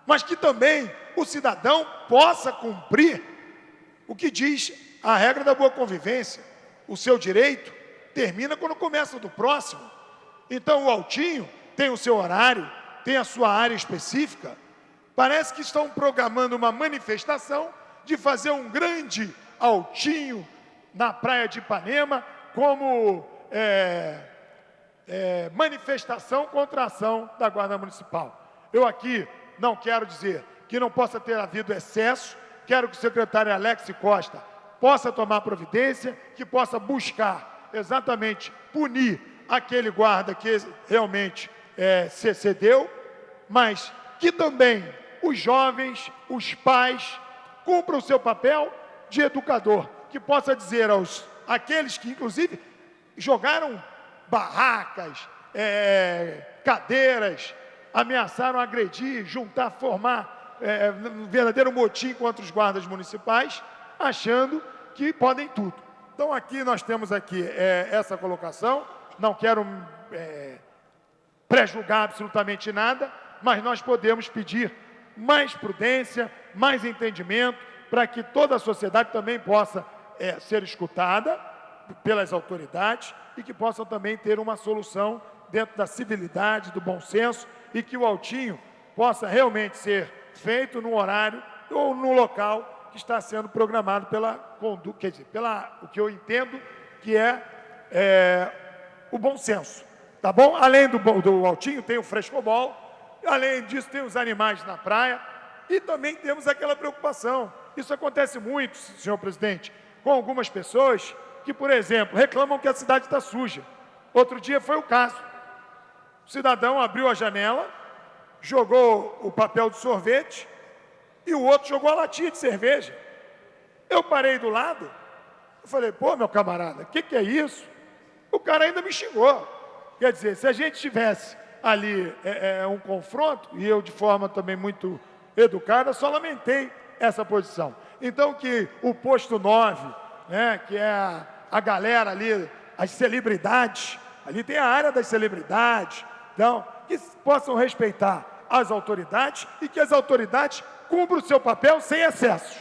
mas que também o cidadão possa cumprir o que diz a regra da boa convivência. O seu direito termina quando começa o do próximo. Então o Altinho tem o seu horário, tem a sua área específica. Parece que estão programando uma manifestação de fazer um grande Altinho na praia de Ipanema como manifestação contra a ação da Guarda Municipal. Eu aqui não quero dizer que não possa ter havido excesso, quero que o secretário Alex Costa possa tomar providência, que possa buscar exatamente punir aquele guarda que realmente se excedeu, mas que também os jovens, os pais, cumpram o seu papel de educador, que possa dizer àqueles que, inclusive, jogaram barracas, cadeiras, ameaçaram agredir, juntar, formar um verdadeiro motim contra os guardas municipais, achando que podem tudo. Então aqui nós temos essa colocação, não quero pré-julgar absolutamente nada, mas nós podemos pedir mais prudência, mais entendimento, para que toda a sociedade também possa ser escutada pelas autoridades e que possam também ter uma solução dentro da civilidade, do bom senso, e que o Altinho possa realmente ser feito no horário ou no local que está sendo programado pela conduta, quer dizer, o que eu entendo que o bom senso, tá bom? Além do Altinho tem o frescobol, além disso tem os animais na praia e também temos aquela preocupação. Isso acontece muito, senhor presidente, com algumas pessoas que, por exemplo, reclamam que a cidade está suja. Outro dia foi o caso. O cidadão abriu a janela, jogou o papel de sorvete e o outro jogou a latinha de cerveja. Eu parei do lado, eu falei, pô, meu camarada, o que é isso? O cara ainda me xingou. Quer dizer, se a gente tivesse ali um confronto, e eu de forma também muito educada, só lamentei essa posição. Então que o posto 9, né, que é a galera ali, as celebridades, ali tem a área das celebridades, então, que possam respeitar as autoridades e que as autoridades cumpram o seu papel sem excessos.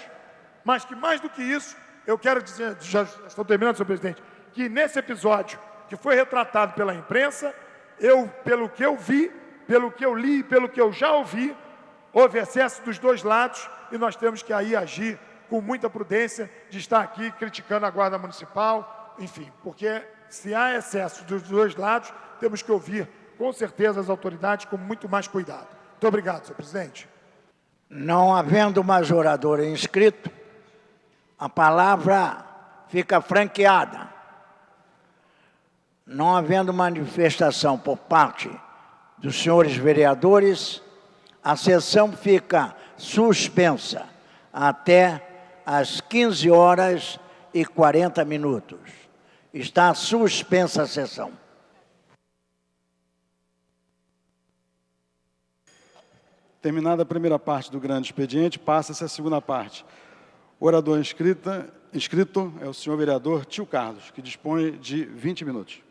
Mas que mais do que isso, eu quero dizer, já estou terminando, senhor presidente, que nesse episódio que foi retratado pela imprensa, pelo que eu vi, pelo que eu li, pelo que eu já ouvi, houve excesso dos dois lados e nós temos que aí agir com muita prudência de estar aqui criticando a Guarda Municipal, enfim, porque se há excesso dos dois lados, temos que ouvir com certeza as autoridades com muito mais cuidado. Muito obrigado, senhor presidente. Não havendo mais orador inscrito, a palavra fica franqueada. Não havendo manifestação por parte dos senhores vereadores, a sessão fica suspensa até às 15h40. Está suspensa a sessão. Terminada a primeira parte do grande expediente, passa-se a segunda parte. O orador inscrito é o senhor vereador Tio Carlos, que dispõe de 20 minutos.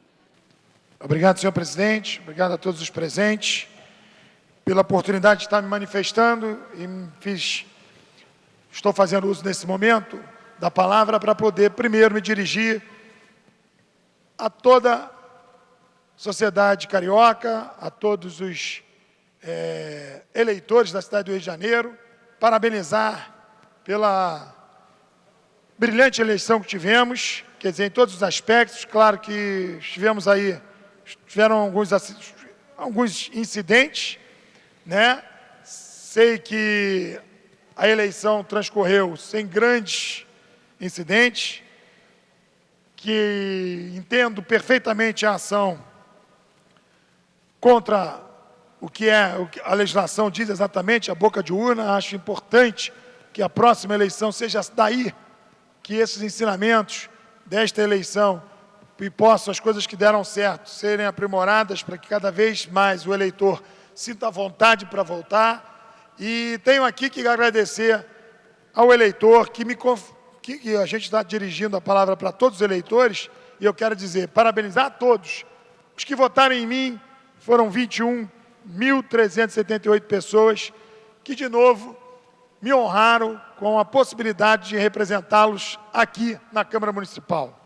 Obrigado, senhor presidente. Obrigado a todos os presentes pela oportunidade de estar me manifestando e estou fazendo uso nesse momento da palavra para poder primeiro me dirigir a toda a sociedade carioca, a todos os eleitores da cidade do Rio de Janeiro, parabenizar pela brilhante eleição que tivemos, quer dizer, em todos os aspectos. Claro que tiveram alguns incidentes, né? Sei que a eleição transcorreu sem grandes incidentes, que entendo perfeitamente a ação contra o que a legislação diz exatamente, a boca de urna. Acho importante que a próxima eleição seja daí, que esses ensinamentos desta eleição e possam, as coisas que deram certo, serem aprimoradas para que cada vez mais o eleitor sinta vontade para voltar. E tenho aqui que agradecer ao eleitor que a gente está dirigindo a palavra para todos os eleitores, e eu quero dizer, parabenizar a todos. Os que votaram em mim foram 21.378 pessoas, que de novo me honraram com a possibilidade de representá-los aqui na Câmara Municipal.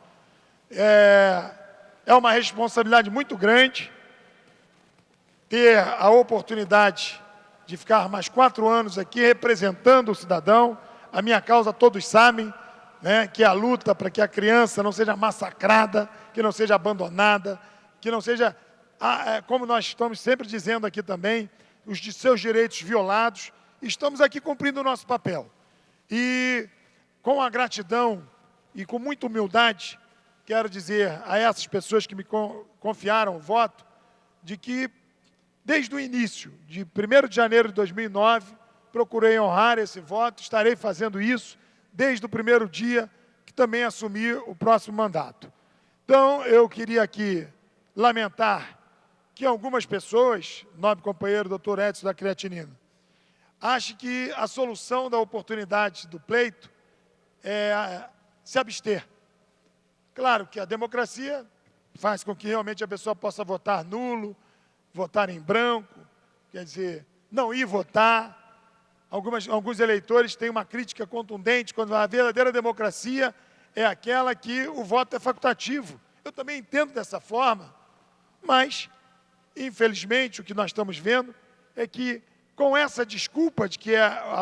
É uma responsabilidade muito grande ter a oportunidade de ficar mais 4 anos aqui representando o cidadão. A minha causa todos sabem, né, que é a luta para que a criança não seja massacrada, que não seja abandonada, que não seja, como nós estamos sempre dizendo aqui também, os de seus direitos violados. Estamos aqui cumprindo o nosso papel. E com a gratidão e com muita humildade, quero dizer a essas pessoas que me confiaram o voto, de que desde o início, de 1º de janeiro de 2009, procurei honrar esse voto, estarei fazendo isso desde o primeiro dia que também assumi o próximo mandato. Então, eu queria aqui lamentar que algumas pessoas, nobre companheiro doutor Edson da Creatinina, achem que a solução da oportunidade do pleito é se abster. Claro que a democracia faz com que realmente a pessoa possa votar nulo, votar em branco, quer dizer, não ir votar. Alguns eleitores têm uma crítica contundente quando a verdadeira democracia é aquela que o voto é facultativo. Eu também entendo dessa forma, mas, infelizmente, o que nós estamos vendo é que, com essa desculpa de que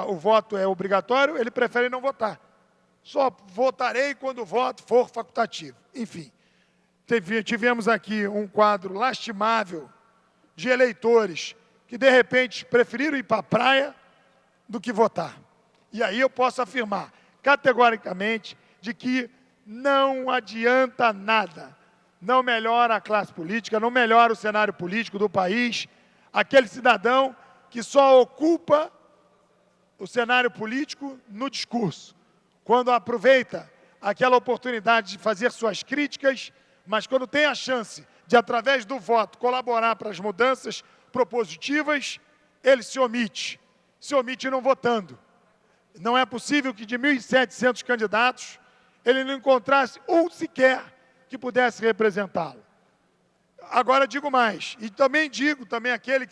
o voto é obrigatório, ele prefere não votar. Só votarei quando o voto for facultativo. Enfim, tivemos aqui um quadro lastimável de eleitores que, de repente, preferiram ir para a praia do que votar. E aí eu posso afirmar, categoricamente, de que não adianta nada. Não melhora a classe política, não melhora o cenário político do país, aquele cidadão que só ocupa o cenário político no discurso, quando aproveita aquela oportunidade de fazer suas críticas, mas quando tem a chance de, através do voto, colaborar para as mudanças propositivas, ele se omite não votando. Não é possível que de 1.700 candidatos, ele não encontrasse um sequer que pudesse representá-lo. Agora digo mais, e também digo aquele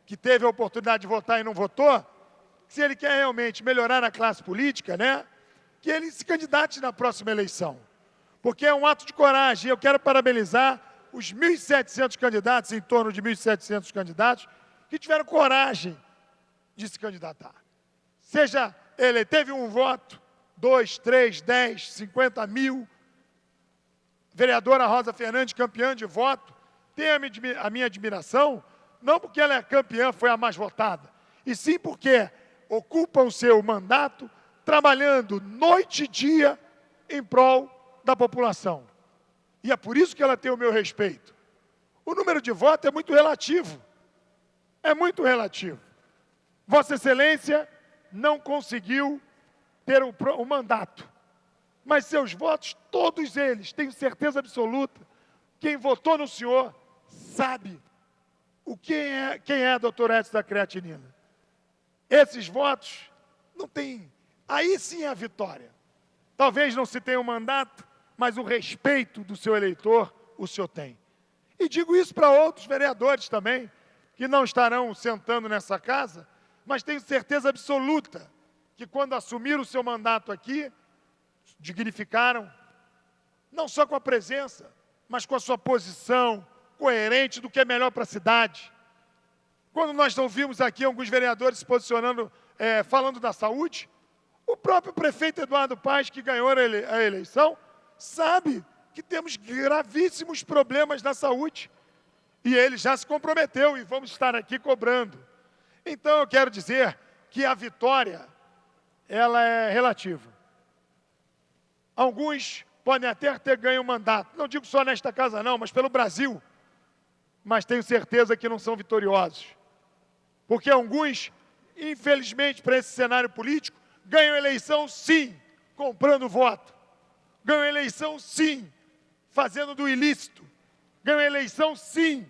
que teve a oportunidade de votar e não votou, se ele quer realmente melhorar a classe política, né, que ele se candidate na próxima eleição. Porque é um ato de coragem. Eu quero parabenizar os 1.700 candidatos, em torno de 1.700 candidatos, que tiveram coragem de se candidatar. Seja ele teve um voto, 2, 3, 10, 50 mil. Vereadora Rosa Fernandes, campeã de voto, tem a minha admiração, não porque ela é campeã, foi a mais votada, e sim porque ocupa o seu mandato trabalhando noite e dia em prol da população. E é por isso que ela tem o meu respeito. O número de votos é muito relativo. É muito relativo. Vossa Excelência não conseguiu ter o mandato, mas seus votos, todos eles, tenho certeza absoluta, quem votou no senhor sabe quem é doutor Edson da Creatinina. Esses votos não tem, aí sim é a vitória. Talvez não se tenha um mandato, mas o respeito do seu eleitor o senhor tem. E digo isso para outros vereadores também, que não estarão sentando nessa casa, mas tenho certeza absoluta que quando assumiram o seu mandato aqui, dignificaram, não só com a presença, mas com a sua posição coerente do que é melhor para a cidade. Quando nós ouvimos aqui alguns vereadores se posicionando falando da saúde. O próprio prefeito Eduardo Paes, que ganhou a eleição, sabe que temos gravíssimos problemas na saúde. E ele já se comprometeu e vamos estar aqui cobrando. Então, eu quero dizer que a vitória, ela é relativa. Alguns podem até ter ganho o mandato, não digo só nesta casa não, mas pelo Brasil. Mas tenho certeza que não são vitoriosos. Porque alguns, infelizmente, para esse cenário político, ganham eleição, sim, comprando voto. Ganham eleição, sim, fazendo do ilícito. Ganham eleição, sim,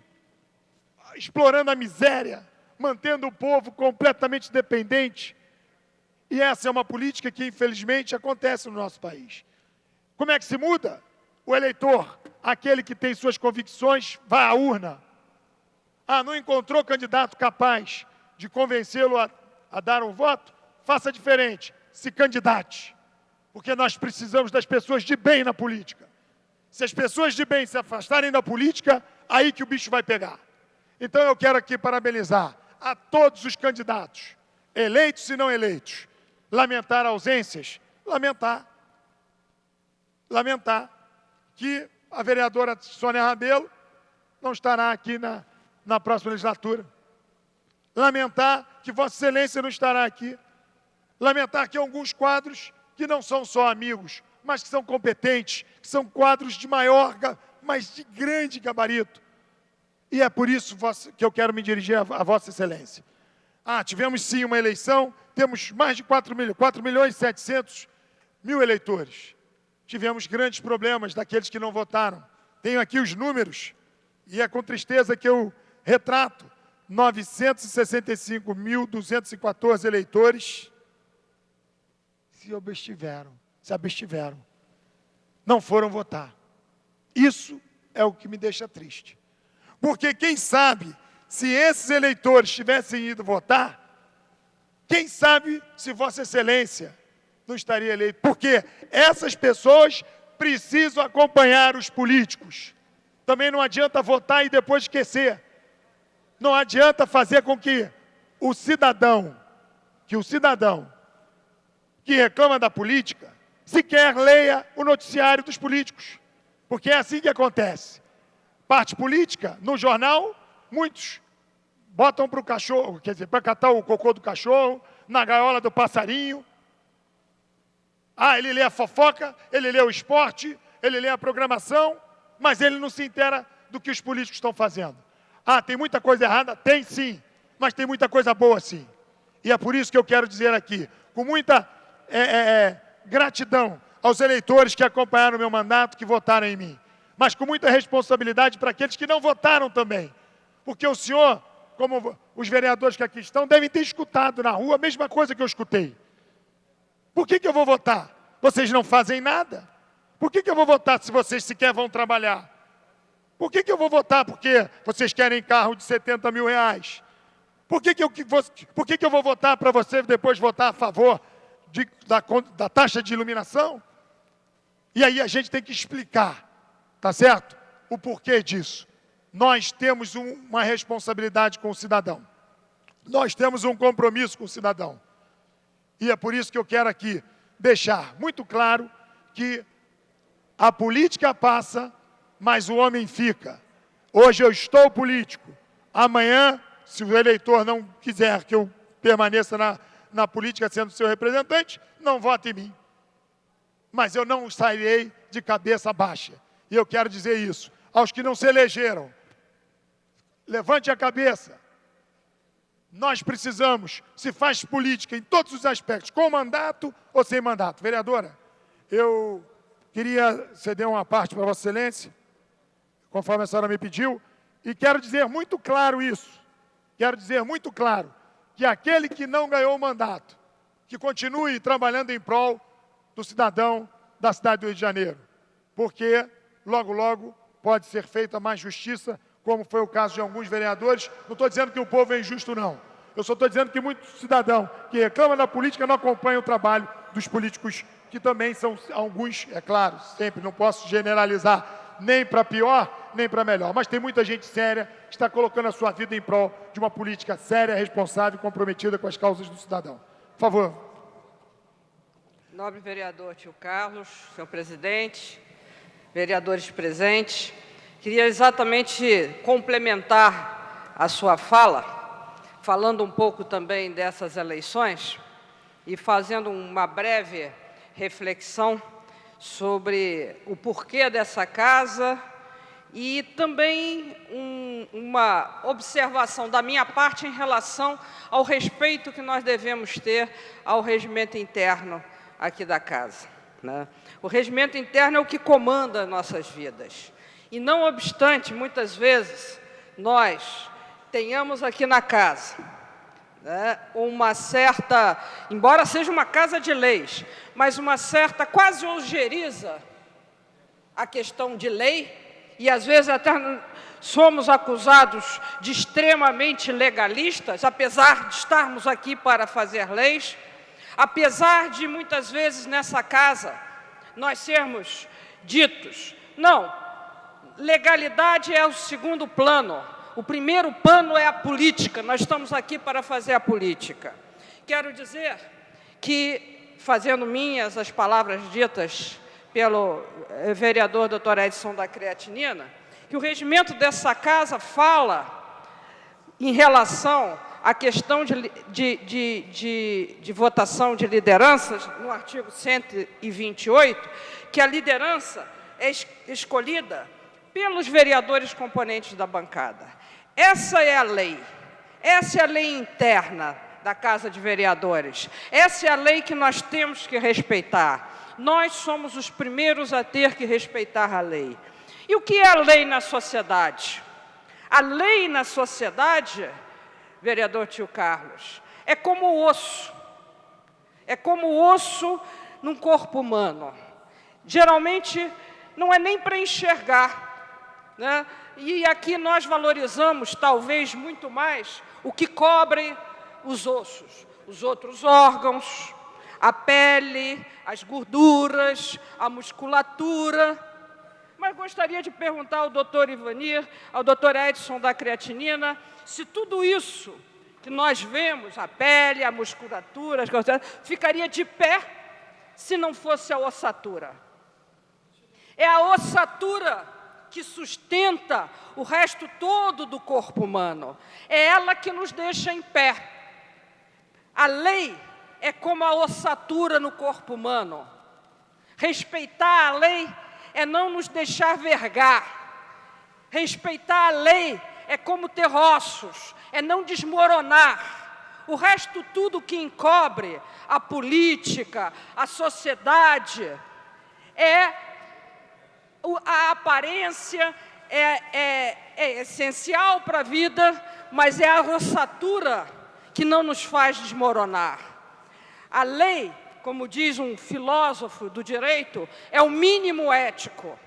explorando a miséria, mantendo o povo completamente dependente. E essa é uma política que, infelizmente, acontece no nosso país. Como é que se muda? O eleitor, aquele que tem suas convicções, vai à urna. Não encontrou candidato capaz de convencê-lo a dar um voto? Faça diferente, se candidate. Porque nós precisamos das pessoas de bem na política. Se as pessoas de bem se afastarem da política, aí que o bicho vai pegar. Então eu quero aqui parabenizar a todos os candidatos, eleitos e não eleitos. Lamentar ausências, lamentar que a vereadora Sônia Rabelo não estará aqui na próxima legislatura. Lamentar que Vossa Excelência não estará aqui. Lamentar que alguns quadros que não são só amigos, mas que são competentes, que são quadros de maior, mas de grande gabarito. E é por isso que eu quero me dirigir a Vossa Excelência. Tivemos sim uma eleição, temos mais de 4 milhões e 700 mil eleitores. Tivemos grandes problemas daqueles que não votaram. Tenho aqui os números, e é com tristeza que eu retrato. 965.214 eleitores se abstiveram. Não foram votar. Isso é o que me deixa triste. Porque quem sabe, se esses eleitores tivessem ido votar, quem sabe se Vossa Excelência não estaria eleito. Porque essas pessoas precisam acompanhar os políticos. Também não adianta votar e depois esquecer. Não adianta fazer com que o cidadão que reclama da política, sequer leia o noticiário dos políticos. Porque é assim que acontece. Parte política, no jornal, muitos botam para o cachorro, quer dizer, para catar o cocô do cachorro, na gaiola do passarinho. Ele lê a fofoca, ele lê o esporte, ele lê a programação, mas ele não se inteira do que os políticos estão fazendo. Tem muita coisa errada? Tem sim, mas tem muita coisa boa sim. E é por isso que eu quero dizer aqui, com muita gratidão aos eleitores que acompanharam o meu mandato, que votaram em mim, mas com muita responsabilidade para aqueles que não votaram também. Porque o senhor, como os vereadores que aqui estão, devem ter escutado na rua a mesma coisa que eu escutei. Por que eu vou votar? Vocês não fazem nada. Por que eu vou votar se vocês sequer vão trabalhar? Por que eu vou votar? Porque vocês querem carro de 70 mil reais. Por que eu vou votar para você depois votar a favor da taxa de iluminação? E aí a gente tem que explicar, tá certo? O porquê disso. Nós temos uma responsabilidade com o cidadão. Nós temos um compromisso com o cidadão. E é por isso que eu quero aqui deixar muito claro que a política passa, mas o homem fica. Hoje eu estou político. Amanhã, se o eleitor não quiser que eu permaneça na política sendo seu representante, não vote em mim. Mas eu não sairei de cabeça baixa. E eu quero dizer isso aos que não se elegeram. Levante a cabeça. Nós precisamos, se faz política em todos os aspectos, com mandato ou sem mandato. Vereadora, eu queria ceder uma parte para Vossa Excelência, conforme a senhora me pediu, e quero dizer muito claro isso. Quero dizer muito claro que aquele que não ganhou o mandato, que continue trabalhando em prol do cidadão da cidade do Rio de Janeiro, porque logo, logo pode ser feita mais justiça, como foi o caso de alguns vereadores. Não estou dizendo que o povo é injusto, não. Eu só estou dizendo que muito cidadão que reclama da política não acompanha o trabalho dos políticos, que também são alguns, é claro, sempre, não posso generalizar, nem para pior, nem para melhor. Mas tem muita gente séria que está colocando a sua vida em prol de uma política séria, responsável e comprometida com as causas do cidadão. Por favor. Nobre vereador Tio Carlos, senhor presidente, vereadores presentes, queria exatamente complementar a sua fala, falando um pouco também dessas eleições e fazendo uma breve reflexão sobre o porquê dessa casa e também uma observação da minha parte em relação ao respeito que nós devemos ter ao regimento interno aqui da casa, né? O regimento interno é o que comanda nossas vidas. E não obstante, muitas vezes, nós tenhamos aqui na casa, né, uma certa, embora seja uma casa de leis, mas uma certa quase ojeriza a questão de lei, e às vezes até somos acusados de extremamente legalistas, apesar de estarmos aqui para fazer leis, apesar de muitas vezes nessa casa nós sermos ditos, não, legalidade é o segundo plano, o primeiro plano é a política, nós estamos aqui para fazer a política. Quero dizer que, fazendo minhas as palavras ditas pelo vereador Dr. Edson da Creatinina, que o regimento dessa casa fala em relação à questão de votação de lideranças, no artigo 128, que a liderança é escolhida pelos vereadores componentes da bancada. Essa é a lei, essa é a lei interna da Casa de Vereadores, essa é a lei que nós temos que respeitar. Nós somos os primeiros a ter que respeitar a lei. E o que é a lei na sociedade? A lei na sociedade, vereador Tio Carlos, é como o osso. É como o osso num corpo humano. Geralmente, não é nem para enxergar, né? E aqui nós valorizamos, talvez, muito mais o que cobre os ossos, os outros órgãos, a pele, as gorduras, a musculatura. Mas gostaria de perguntar ao doutor Ivanir, ao doutor Edson da Creatinina, se tudo isso que nós vemos, a pele, a musculatura, as coisas, ficaria de pé se não fosse a ossatura. É a ossatura que sustenta o resto todo do corpo humano. É ela que nos deixa em pé. A lei é como a ossatura no corpo humano. Respeitar a lei é não nos deixar vergar. Respeitar a lei é como ter ossos, é não desmoronar. O resto tudo que encobre a política, a sociedade, a aparência é essencial para a vida, mas é a ossatura que não nos faz desmoronar. A lei, como diz um filósofo do direito, é o mínimo ético.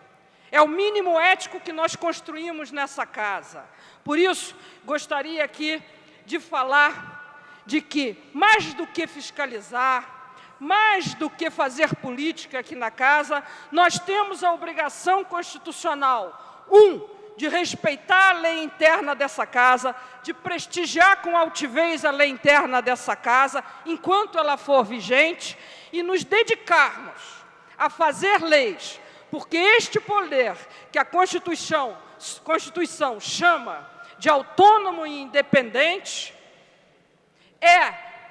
É o mínimo ético que nós construímos nessa casa. Por isso, gostaria aqui de falar de que, mais do que fiscalizar, mais do que fazer política aqui na casa, nós temos a obrigação constitucional, de respeitar a lei interna dessa casa, de prestigiar com altivez a lei interna dessa casa, enquanto ela for vigente, e nos dedicarmos a fazer leis, porque este poder que a Constituição chama de autônomo e independente,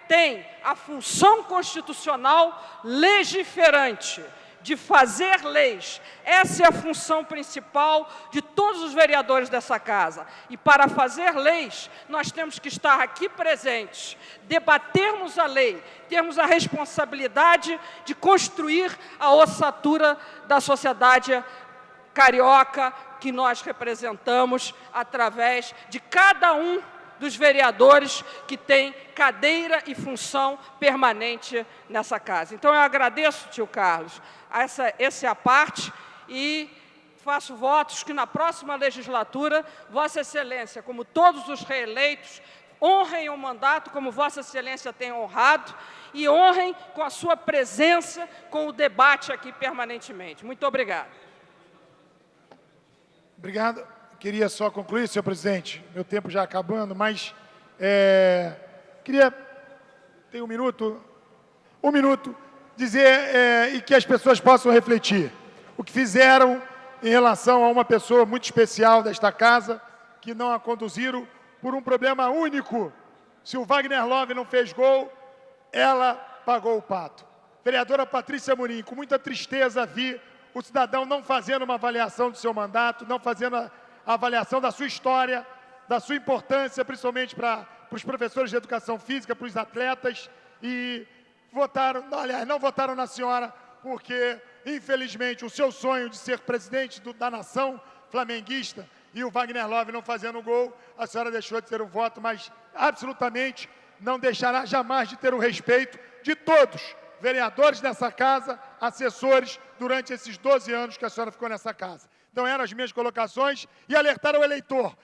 tem a função constitucional legiferante, de fazer leis. Essa é a função principal de todos os vereadores dessa casa. E para fazer leis, nós temos que estar aqui presentes, debatermos a lei, termos a responsabilidade de construir a ossatura da sociedade carioca que nós representamos através de cada um dos vereadores que tem cadeira e função permanente nessa casa. Então, eu agradeço, tio Carlos, essa é a parte, e faço votos que na próxima legislatura, Vossa Excelência, como todos os reeleitos, honrem o mandato como Vossa Excelência tem honrado, e honrem com a sua presença, com o debate aqui permanentemente. Muito obrigado. Obrigado. Queria só concluir, senhor presidente, meu tempo já acabando, mas queria Tem um minuto? Um minuto. Dizer e que as pessoas possam refletir. O que fizeram em relação a uma pessoa muito especial desta casa, que não a conduziram por um problema único. Se o Wagner Love não fez gol, ela pagou o pato. Vereadora Patrícia Amorim, com muita tristeza vi o cidadão não fazendo uma avaliação do seu mandato, não fazendo a avaliação da sua história, da sua importância, principalmente para os professores de educação física, para os atletas, e não votaram na senhora, porque, infelizmente, o seu sonho de ser presidente da nação flamenguista e o Wagner Love não fazendo gol, a senhora deixou de ter um voto, mas absolutamente não deixará jamais de ter o respeito de todos, vereadores dessa casa, assessores, durante esses 12 anos que a senhora ficou nessa casa. Então, eram as minhas colocações e alertar o eleitor.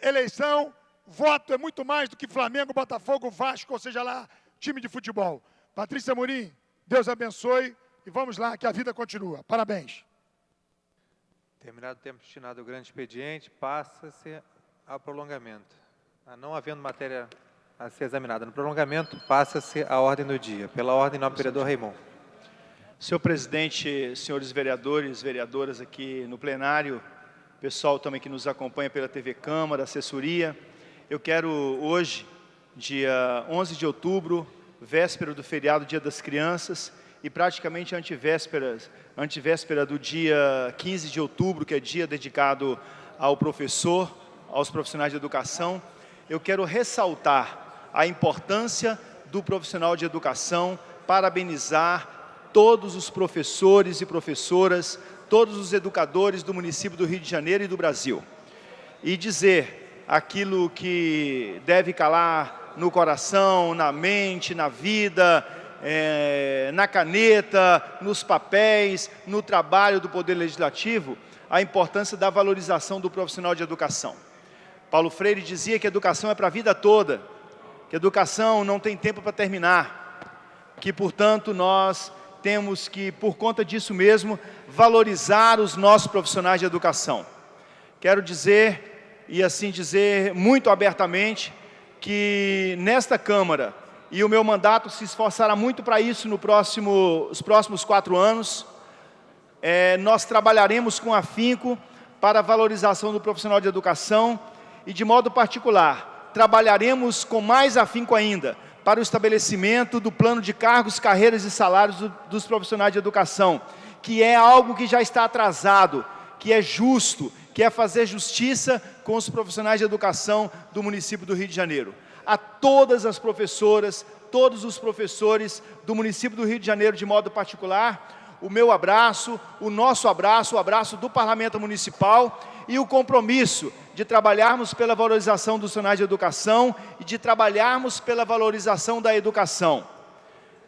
Eleição, voto é muito mais do que Flamengo, Botafogo, Vasco, ou seja lá, time de futebol. Patrícia Amorim, Deus abençoe e vamos lá, que a vida continua. Parabéns. Terminado o tempo destinado ao grande expediente, passa-se ao prolongamento. Não havendo matéria a ser examinada no prolongamento, passa-se à ordem do dia. Pela ordem, nobre vereador Raimon. Senhor presidente, senhores vereadores, vereadoras aqui no plenário, pessoal também que nos acompanha pela TV Câmara, assessoria, eu quero hoje, dia 11 de outubro, véspera do feriado Dia das Crianças e praticamente antivéspera do dia 15 de outubro, que é dia dedicado ao professor, aos profissionais de educação, eu quero ressaltar a importância do profissional de educação, parabenizar todos os professores e professoras, todos os educadores do município do Rio de Janeiro e do Brasil. E dizer aquilo que deve calar no coração, na mente, na vida, na caneta, nos papéis, no trabalho do Poder Legislativo, a importância da valorização do profissional de educação. Paulo Freire dizia que a educação é para a vida toda, que a educação não tem tempo para terminar, que, portanto, nós temos que, por conta disso mesmo, valorizar os nossos profissionais de educação. Quero dizer, e assim dizer muito abertamente, que nesta Câmara, e o meu mandato se esforçará muito para isso nos próximos 4 anos, nós trabalharemos com afinco para a valorização do profissional de educação e, de modo particular, trabalharemos com mais afinco ainda para o estabelecimento do plano de cargos, carreiras e salários dos profissionais de educação, que é algo que já está atrasado, que é justo, que é fazer justiça com os profissionais de educação do município do Rio de Janeiro. A todas as professoras, todos os professores do município do Rio de Janeiro, de modo particular, o meu abraço, o nosso abraço, o abraço do Parlamento Municipal e o compromisso de trabalharmos pela valorização dos profissionais de educação e de trabalharmos pela valorização da educação.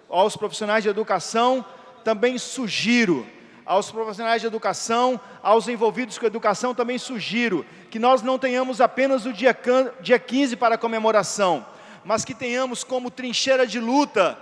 Aos profissionais de educação, também sugiro, aos profissionais de educação, aos envolvidos com a educação, também sugiro que nós não tenhamos apenas o dia 15 para a comemoração, mas que tenhamos como trincheira de luta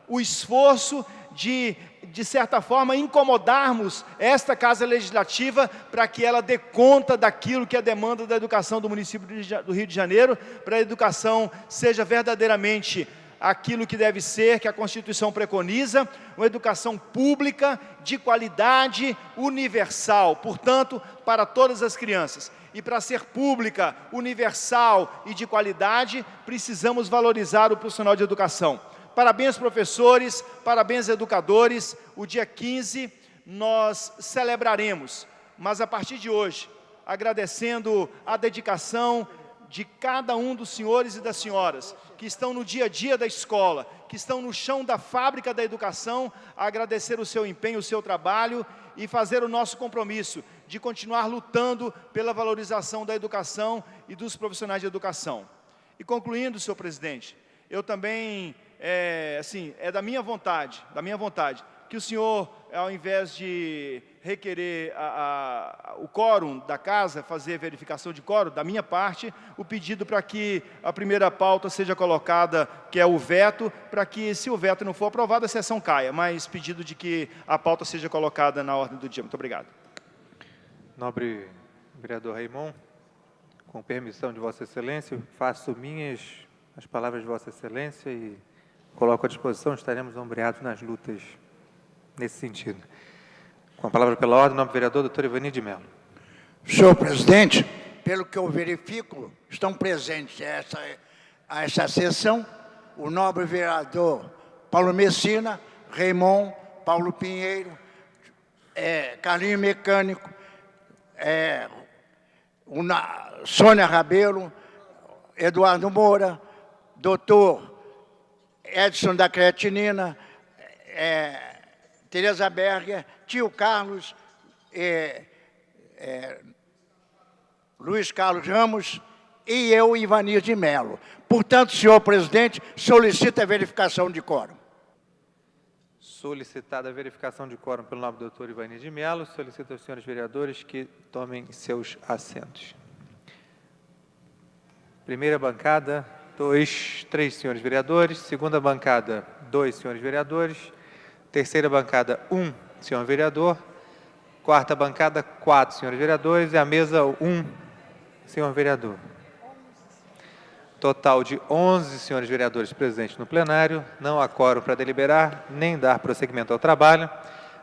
o esforço de certa forma, incomodarmos esta Casa Legislativa para que ela dê conta daquilo que é a demanda da educação do município do Rio de Janeiro, para a educação seja verdadeiramente aquilo que deve ser, que a Constituição preconiza, uma educação pública, de qualidade, universal, portanto, para todas as crianças. E para ser pública, universal e de qualidade, precisamos valorizar o profissional de educação. Parabéns, professores, parabéns, educadores. O dia 15 nós celebraremos, mas a partir de hoje, agradecendo a dedicação de cada um dos senhores e das senhoras que estão no dia a dia da escola, que estão no chão da fábrica da educação, a agradecer o seu empenho, o seu trabalho e fazer o nosso compromisso de continuar lutando pela valorização da educação e dos profissionais de educação. E concluindo, senhor presidente, eu também, é da minha vontade, que o senhor, ao invés de requerer o quórum da casa, fazer verificação de quórum, da minha parte, o pedido para que a primeira pauta seja colocada, que é o veto, para que, se o veto não for aprovado, a sessão caia, mas pedido de que a pauta seja colocada na ordem do dia. Muito obrigado. Nobre vereador Raimon, com permissão de Vossa Excelência, faço minhas as palavras de Vossa Excelência e coloco à disposição, estaremos ombreados nas lutas nesse sentido. Com a palavra pela ordem, o nobre vereador, doutor Ivanir de Mello. Senhor presidente, pelo que eu verifico, estão presentes a essa sessão o nobre vereador Paulo Messina, Raimon, Paulo Pinheiro, Carlinho Mecânico, Sônia Rabelo, Eduardo Moura, doutor Edson da Creatinina, Tereza Berger, tio Carlos, Luiz Carlos Ramos e eu, Ivanir de Mello. Portanto, senhor presidente, solicita a verificação de quórum. Solicitada a verificação de quórum pelo nobre doutor Ivanir de Mello, solicito aos senhores vereadores que tomem seus assentos. Primeira bancada, 3 senhores vereadores. Segunda bancada, 2 senhores vereadores. Terceira bancada, 1 senhor vereador. Quarta bancada, 4 senhores vereadores. E a mesa, 1 senhor vereador. Total de 11 senhores vereadores presentes no plenário. Não há quórum para deliberar, nem dar prosseguimento ao trabalho.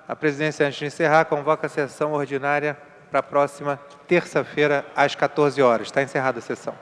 A presidência, antes de encerrar, convoca a sessão ordinária para a próxima terça-feira, às 14 horas. Está encerrada a sessão.